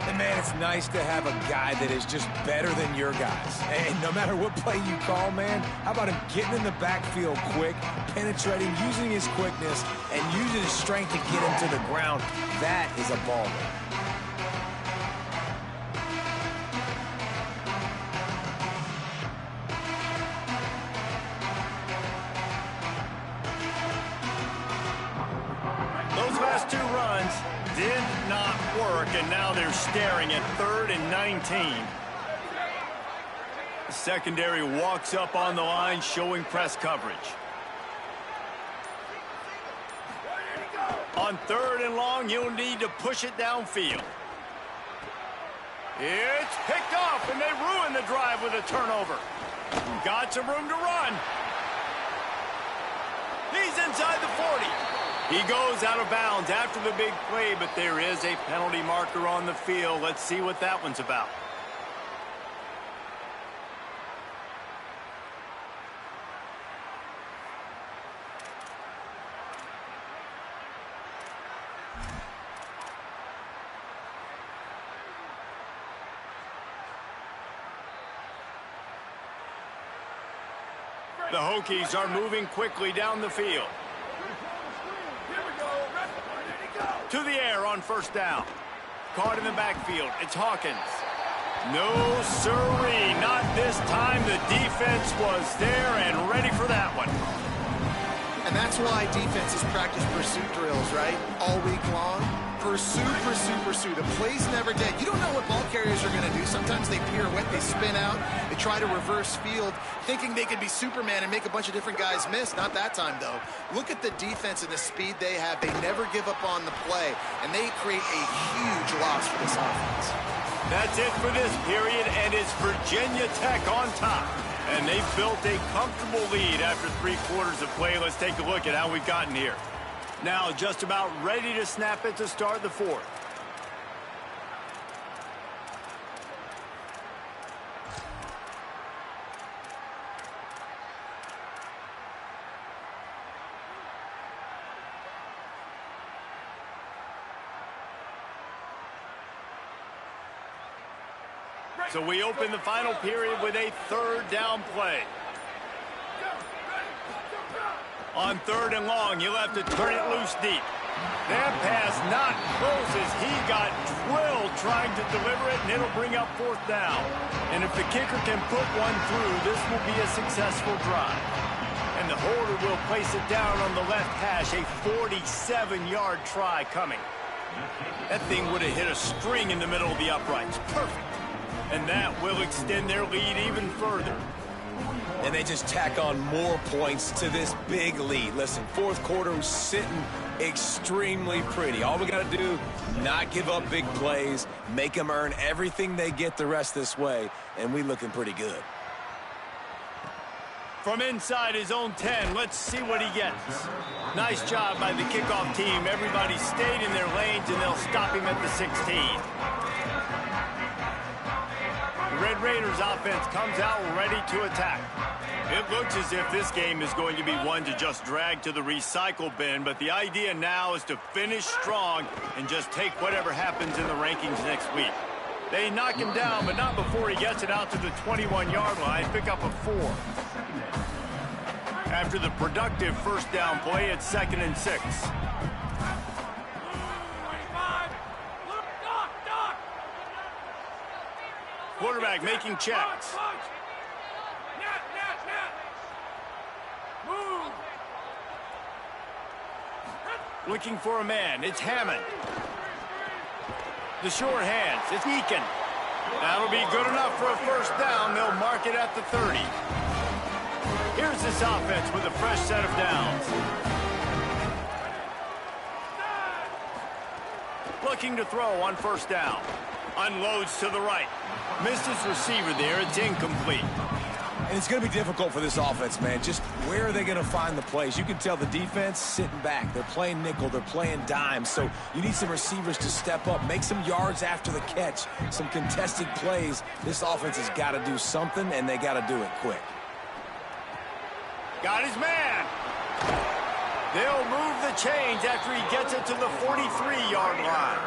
And, man, it's nice to have a guy that is just better than your guys. And no matter what play you call, man, how about him getting in the backfield quick, penetrating, using his quickness, and using his strength to get him to the ground. That is a ball game. Two runs did not work, and now they're staring at 3rd and 19. The secondary walks up on the line, showing press coverage. On 3rd and long, you'll need to push it downfield. It's picked off, and they ruin the drive with a turnover. Got some room to run. He's inside the 40. He goes out of bounds after the big play, but there is a penalty marker on the field. Let's see what that one's about. The Hokies are moving quickly down the field. To the air on 1st down. Caught in the backfield. It's Hawkins. No, sirree. Not this time. The defense was there and ready for that one. And that's why defenses practice pursuit drills, right? All week long. Pursue, pursue, pursue. The play's never dead. You don't know what ball carriers are going to do. Sometimes they pirouette, they spin out, they try to reverse field, thinking they could be Superman and make a bunch of different guys miss. Not that time, though. Look at the defense and the speed they have. They never give up on the play, and they create a huge loss for this offense. That's it for this period, and it's Virginia Tech on top. And they've built a comfortable lead after 3 quarters of play. Let's take a look at how we've gotten here. Now just about ready to snap it to start the 4th. So we open the final period with a 3rd down play. On 3rd and long, you'll have to turn it loose deep. That pass not close as he got drilled trying to deliver it, and it'll bring up 4th down. And if the kicker can put one through, this will be a successful drive. And the holder will place it down on the left hash, a 47-yard try coming. That thing would have hit a string in the middle of the uprights. Perfect. And that will extend their lead even further. And they just tack on more points to this big lead. Listen, 4th quarter was sitting extremely pretty. All we got to do, not give up big plays, make them earn everything they get the rest this way, and we looking pretty good. From inside his own 10, let's see what he gets. Nice job by the kickoff team. Everybody stayed in their lanes, and they'll stop him at the 16. The Red Raiders offense comes out ready to attack. It looks as if this game is going to be one to just drag to the recycle bin, but the idea now is to finish strong and just take whatever happens in the rankings next week. They knock him down, but not before he gets it out to the 21-yard line. Pick up a 4. After the productive first down play, it's 2nd and 6. Quarterback making checks. Looking for a man. It's Hammond. The short hands. It's Eakin. That'll be good enough for a first down. They'll mark it at the 30. Here's this offense with a fresh set of downs. Looking to throw on first down. Unloads to the right. Misses receiver there. It's incomplete. And it's going to be difficult for this offense, man. Just where are they going to find the plays? You can tell the defense sitting back. They're playing nickel. They're playing dime. So you need some receivers to step up, make some yards after the catch, some contested plays. This offense has got to do something, and they got to do it quick. Got his man. They'll move the chains after he gets it to the 43-yard line.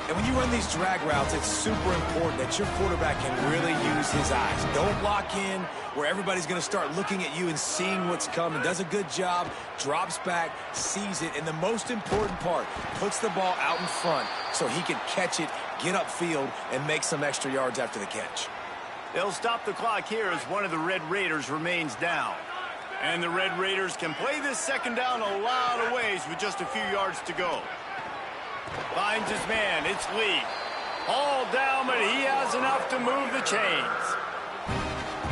And when you run these drag routes, it's super important that your quarterback can really use his eyes. Don't lock in where everybody's going to start looking at you and seeing what's coming. Does a good job, drops back, sees it, and the most important part, puts the ball out in front so he can catch it, get upfield, and make some extra yards after the catch. They'll stop the clock here as one of the Red Raiders remains down. And the Red Raiders can play this second down a lot of ways with just a few yards to go. Finds his man. It's Lee. All down, but he has enough to move the chains.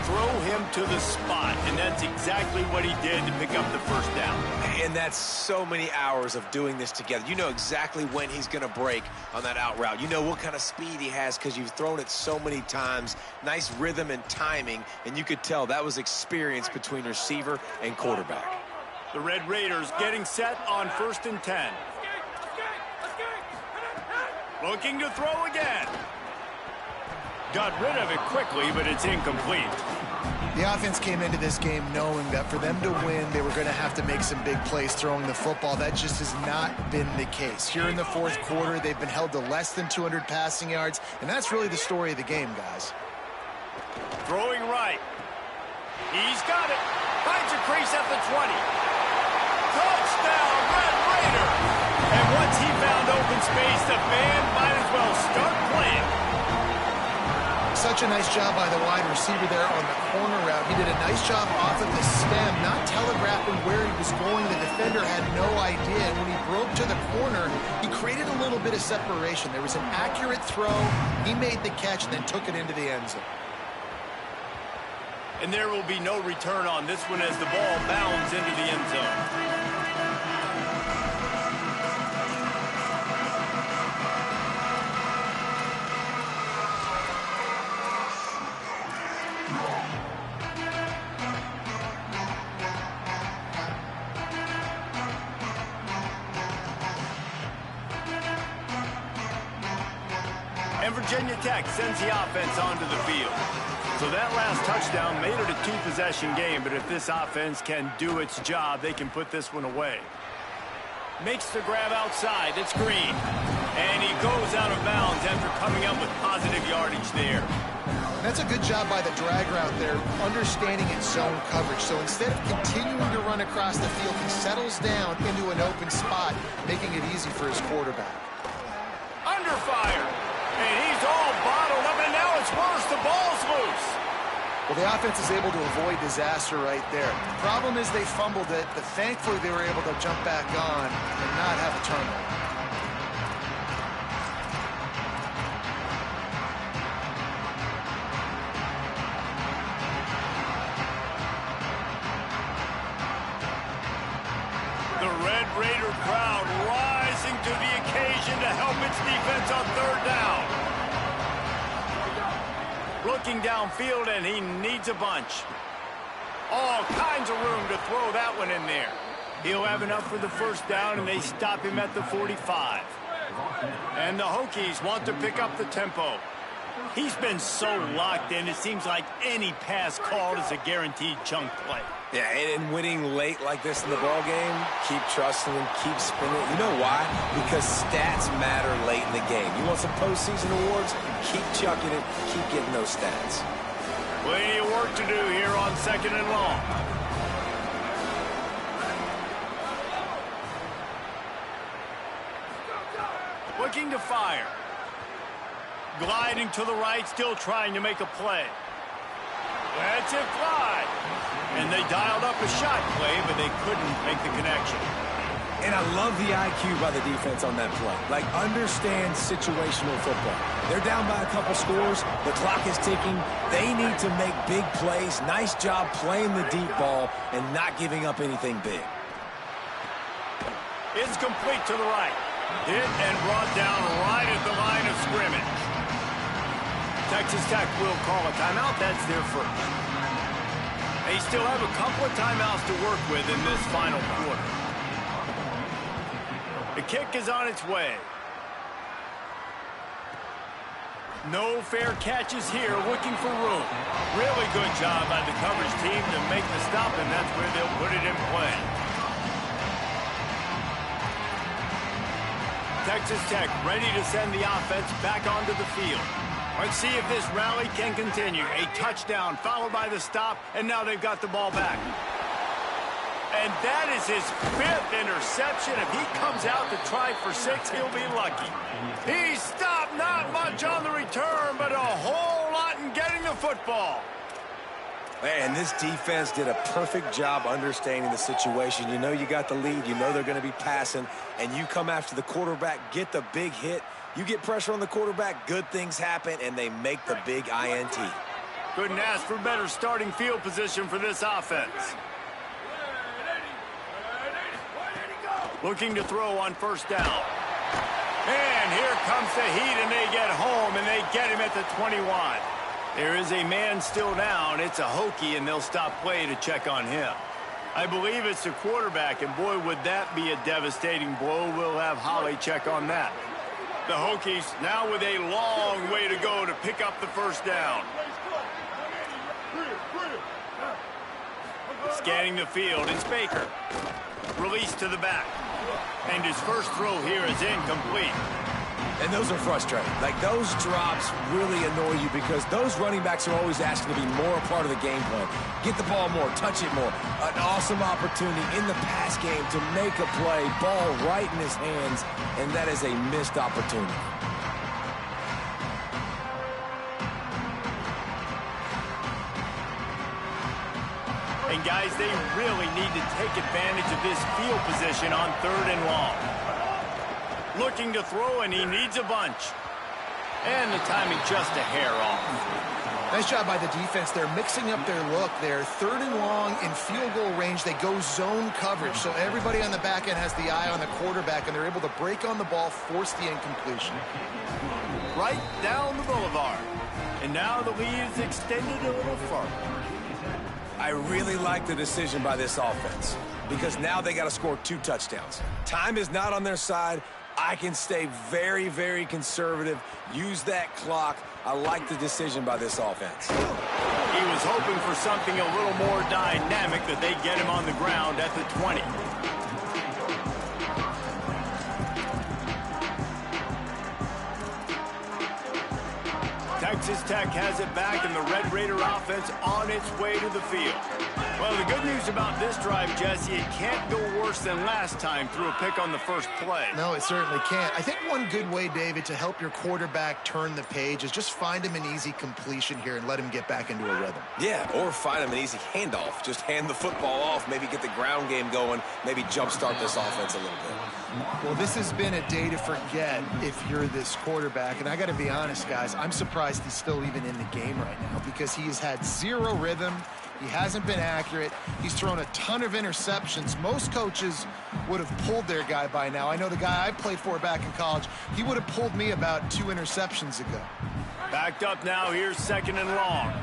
Throw him to the spot, and that's exactly what he did to pick up the first down. And that's so many hours of doing this together. You know exactly when he's going to break on that out route. You know what kind of speed he has because you've thrown it so many times. Nice rhythm and timing, and you could tell that was experience between receiver and quarterback. The Red Raiders getting set on 1st and 10. Looking to throw again. Got rid of it quickly, but it's incomplete. The offense came into this game knowing that for them to win, they were going to have to make some big plays throwing the football. That just has not been the case. Here in the fourth quarter, they've been held to less than 200 passing yards, and that's really the story of the game, guys. Throwing right. He's got it. Finds a crease at the 20. Touchdown, Red Raider! And once he found open space, the man might as well start playing. Such a nice job by the wide receiver there on the corner route. He did a nice job off of the stem, not telegraphing where he was going. The defender had no idea. And when he broke to the corner, he created a little bit of separation. There was an accurate throw. He made the catch and then took it into the end zone. And there will be no return on this one as the ball bounds into the end zone. And Virginia Tech sends the offense onto the field. So that last touchdown made it a two-possession game, but if this offense can do its job, they can put this one away. Makes the grab outside. It's Green. And he goes out of bounds after coming up with positive yardage there. That's a good job by the drag route there, understanding its zone coverage. So instead of continuing to run across the field, he settles down into an open spot, making it easy for his quarterback. Under fire. And he's all bottled up, and now it's worse. The ball's loose. Well, the offense is able to avoid disaster right there. The problem is they fumbled it, but thankfully they were able to jump back on and not have a turnover. The Red Raider crowd rising to the occasion to help its defense on third down. Looking downfield, and he needs a bunch. All kinds of room to throw that one in there. He'll have enough for the first down, and they stop him at the 45. And the Hokies want to pick up the tempo. He's been so locked in, it seems like any pass called is a guaranteed chunk play. Yeah, and winning late like this in the ball game, keep trusting him, keep spinning. You know why? Because stats matter late in the game. You want some postseason awards? Keep chucking it, keep getting those stats. Plenty of work to do here on 2nd and long. Looking to fire. Gliding to the right, still trying to make a play. That's it, fly. And they dialed up a shot play, but they couldn't make the connection. And I love the IQ by the defense on that play. Like, understand situational football. They're down by a couple scores. The clock is ticking. They need to make big plays. Nice job playing the deep ball and not giving up anything big. It's complete to the right. Hit and brought down right at the line of scrimmage. Texas Tech will call a timeout. That's their first. They still have a couple of timeouts to work with in this final quarter. The kick is on its way. No fair catches here, looking for room. Really good job by the coverage team to make the stop, and that's where they'll put it in play. Texas Tech ready to send the offense back onto the field. Let's see if this rally can continue. A touchdown followed by the stop, and now they've got the ball back. And that is his 5th interception. If he comes out to try for 6, he'll be lucky. He stopped, not much on the return, but a whole lot in getting the football. Man, this defense did a perfect job understanding the situation. You know you got the lead. You know they're going to be passing. And you come after the quarterback, get the big hit. You get pressure on the quarterback, good things happen, and they make the big INT. Couldn't ask for better starting field position for this offense. Looking to throw on 1st down. And here comes the heat, and they get home, and they get him at the 21. There is a man still down. It's a Hokie, and they'll stop play to check on him. I believe it's the quarterback, and boy, would that be a devastating blow. We'll have Holly check on that. The Hokies now with a long way to go to pick up the 1st down. Scanning the field, it's Baker. Release to the back. And his first throw here is incomplete. And those are frustrating. Like, those drops really annoy you because those running backs are always asking to be more a part of the game plan. Get the ball more, touch it more. An awesome opportunity in the pass game to make a play, ball right in his hands, and that is a missed opportunity. And guys, they really need to take advantage of this field position on 3rd and long. Looking to throw, and he needs a bunch. And the timing just a hair off. Nice job by the defense. They're mixing up their look. They're 3rd and long in field goal range. They go zone coverage. So everybody on the back end has the eye on the quarterback, and they're able to break on the ball, force the incompletion. Right down the boulevard. And now the lead is extended a little farther. I really like the decision by this offense because now they got to score 2 touchdowns. Time is not on their side. I can stay very, very conservative, use that clock. I like the decision by this offense. He was hoping for something a little more dynamic, that they get him on the ground at the 20. Texas Tech has it back, and the Red Raider offense on its way to the field. Well, the good news about this drive, Jesse, it can't go worse than last time through a pick on the first play. No, it certainly can't. I think one good way, David, to help your quarterback turn the page is just find him an easy completion here and let him get back into a rhythm. Yeah, or find him an easy handoff. Just hand the football off, maybe get the ground game going, maybe jumpstart this offense a little bit. Well, this has been a day to forget if you're this quarterback. And I got to be honest, guys, I'm surprised he's still even in the game right now because he has had 0 rhythm. He hasn't been accurate. He's thrown a ton of interceptions. Most coaches would have pulled their guy by now. I know the guy I played for back in college, he would have pulled me about 2 interceptions ago. Backed up now, here's 2nd and long.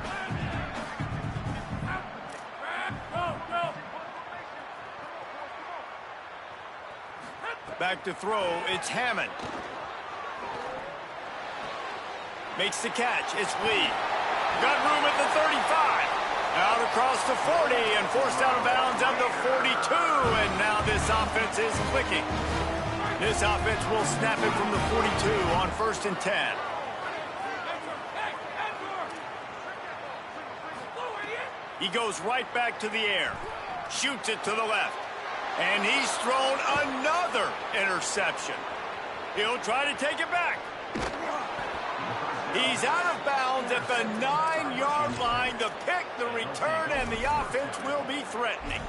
Back to throw, it's Hammond. Makes the catch. It's Lee. Got room at the 35. Out across the 40 and forced out of bounds at the 42. And now this offense is clicking. This offense will snap it from the 42 on 1st and 10. He goes right back to the air. Shoots it to the left. And he's thrown another interception. He'll try to take it back. He's out of bounds at the 9-yard line. The pick, the return, and the offense will be threatening.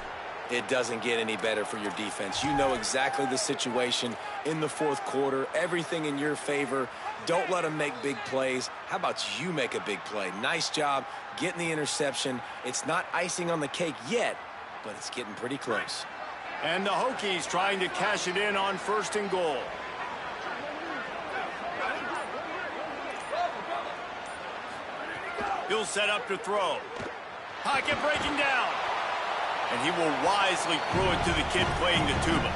It doesn't get any better for your defense. You know exactly the situation in the 4th quarter. Everything in your favor. Don't let them make big plays. How about you make a big play? Nice job getting the interception. It's not icing on the cake yet, but it's getting pretty close. And the Hokies trying to cash it in on 1st and goal. He'll set up to throw. Pocket breaking down. And he will wisely throw it to the kid playing the tuba.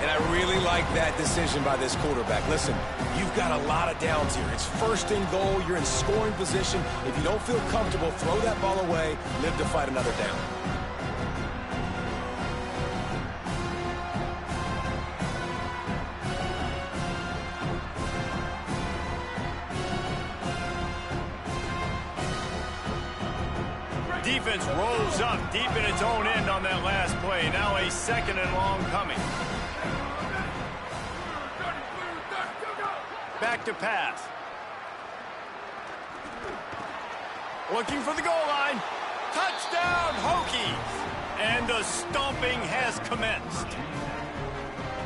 And I really like that decision by this quarterback. Listen, you've got a lot of downs here. It's 1st and goal. You're in scoring position. If you don't feel comfortable, throw that ball away. Live to fight another down. Defense rolls up deep in its own end on that last play. Now a 2nd and long coming. Back to pass. Looking for the goal line. Touchdown, Hokies! And the stomping has commenced.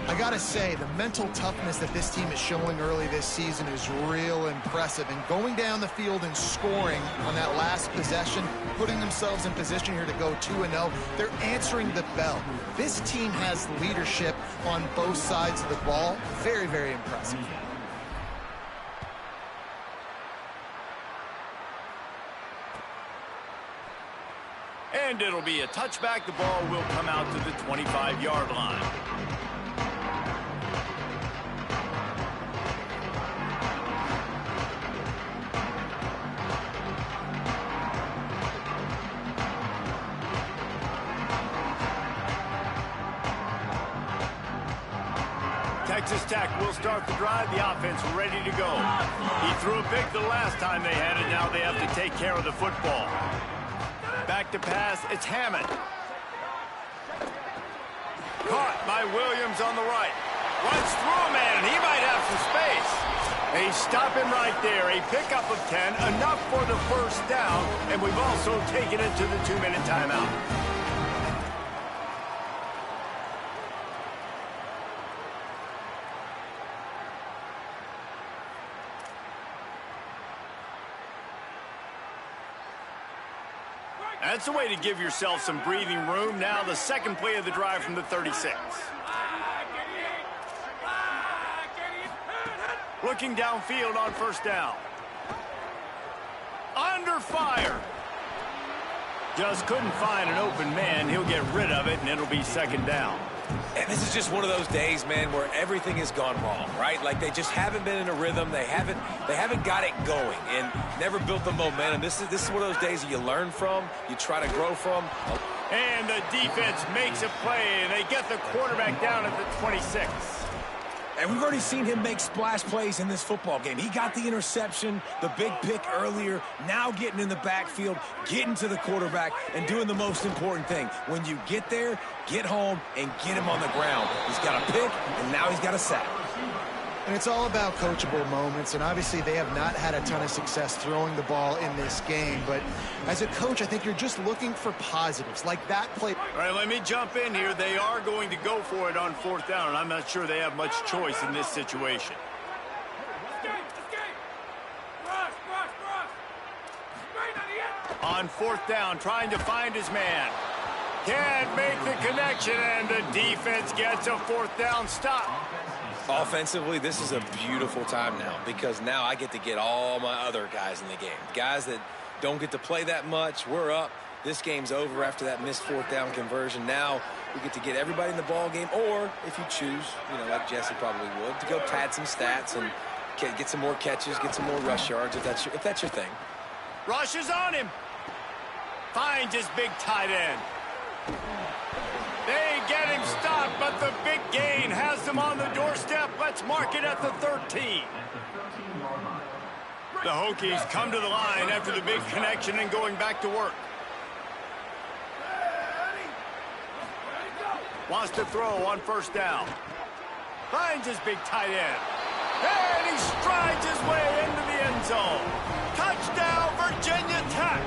I gotta say, the mental toughness that this team is showing early this season is real impressive. And going down the field and scoring on that last possession, putting themselves in position here to go 2-0, they're answering the bell. This team has leadership on both sides of the ball. Very, very impressive. And it'll be a touchback. The ball will come out to the 25-yard line. Texas Tech will start the drive. The offense ready to go. He threw a pick the last time they had it. Now they have to take care of the football. Back to pass. It's Hammond. Caught by Williams on the right. Runs through a man, and he might have some space. They stop him right there. A pickup of 10, enough for the 1st down, and we've also taken it to the 2-minute timeout. That's the way to give yourself some breathing room. Now the 2nd play of the drive from the 36. Looking downfield on 1st down. Under fire. Just couldn't find an open man. He'll get rid of it, and it'll be 2nd down. And this is just one of those days, man, where everything has gone wrong, right? Like they just haven't been in a rhythm. They haven't got it going and never built the momentum. This is one of those days that you learn from, you try to grow from. And the defense makes a play, and they get the quarterback down at the 26. And we've already seen him make splash plays in this football game. He got the interception, the big pick earlier, now getting in the backfield, getting to the quarterback, and doing the most important thing. When you get there, get home, and get him on the ground. He's got a pick, and now he's got a sack. And it's all about coachable moments, and obviously they have not had a ton of success throwing the ball in this game. But as a coach, I think you're just looking for positives, like that play. All right, let me jump in here. They are going to go for it on 4th down, and I'm not sure they have much choice in this situation. On 4th down, trying to find his man. Can't make the connection, and the defense gets a 4th down stop. Offensively, this is a beautiful time now because now I get to get all my other guys in the game. Guys that don't get to play that much, we're up. This game's over after that missed 4th down conversion. Now we get to get everybody in the ball game, or if you choose, like Jesse probably would, to go pad some stats and Get some more catches, get some more rush yards if that's your thing. Rush is on him. Finds his big tight end. They get him stopped, but the big gain has them on the doorstep. Let's mark it at the 13. The Hokies come to the line after the big connection and going back to work. Wants to throw on first down. Finds his big tight end. And he strides his way into the end zone. Touchdown, Virginia Tech.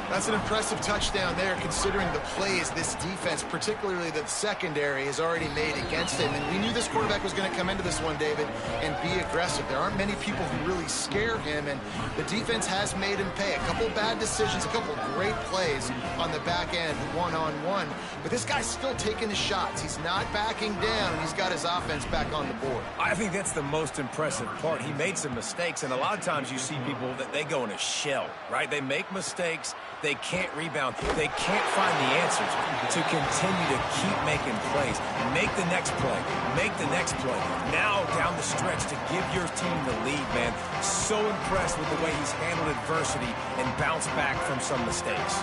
That's an impressive touchdown there, considering the plays this defense, particularly the secondary, has already made against him. And we knew this quarterback was going to come into this one, David, and be aggressive. There aren't many people who really scare him, and the defense has made him pay. A couple bad decisions, a couple great plays on the back end, one-on-one. But this guy's still taking the shots. He's not backing down, and he's got his offense back on the board. I think that's the most impressive part. He made some mistakes, and a lot of times you see people that they go in a shell, right? They make mistakes. They can't rebound. They can't find the answers to continue to keep making plays. Make the next play. Make the next play. Now down the stretch to give your team the lead, man. So impressed with the way he's handled adversity and bounced back from some mistakes.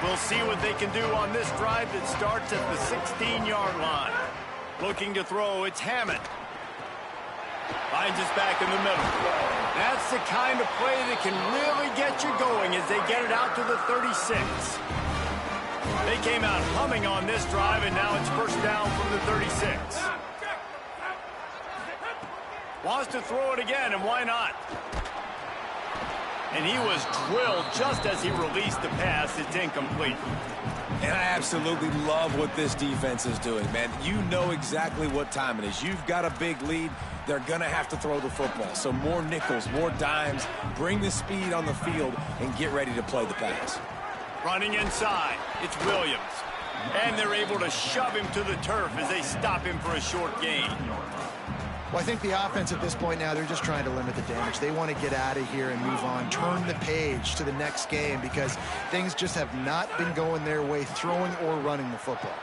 We'll see what they can do on this drive that starts at the 16-yard line. Looking to throw, it's Hammond. Finds us back in the middle. That's the kind of play that can really get you going as they get it out to the 36. They came out humming on this drive, and now it's first down from the 36. Wants to throw it again, and why not? And he was drilled just as he released the pass. It's incomplete. And I absolutely love what this defense is doing, man. You know exactly what time it is. You've got a big lead. They're going to have to throw the football. So more nickels, more dimes. Bring the speed on the field and get ready to play the pass. Running inside, it's Williams. And they're able to shove him to the turf as they stop him for a short gain. Well, I think the offense at this point now, they're just trying to limit the damage. They want to get out of here and move on, turn the page to the next game because things just have not been going their way, throwing or running the football.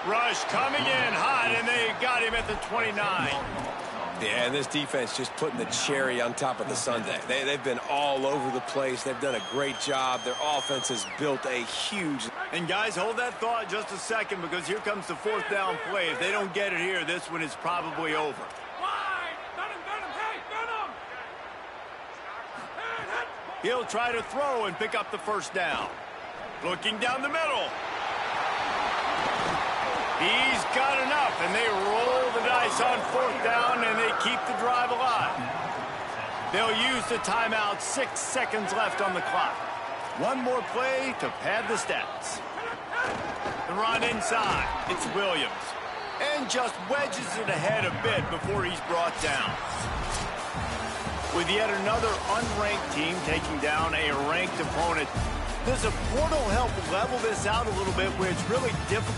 Rush coming in hot, and they got him at the 29. Yeah, and this defense just putting the cherry on top of the sundae. They've been all over the place. They've done a great job. Their offense has built a huge... And guys, hold that thought just a second because here comes the fourth down play. If they don't get it here, this one is probably over. He'll try to throw and pick up the first down. Looking down the middle. He's got enough, and they roll the dice on fourth down, and they keep the drive alive. They'll use the timeout. 6 seconds left on the clock. One more play to pad the stats. The run inside. It's Williams. And just wedges it ahead a bit before he's brought down. With yet another unranked team taking down a ranked opponent, does a portal help level this out a little bit where it's really difficult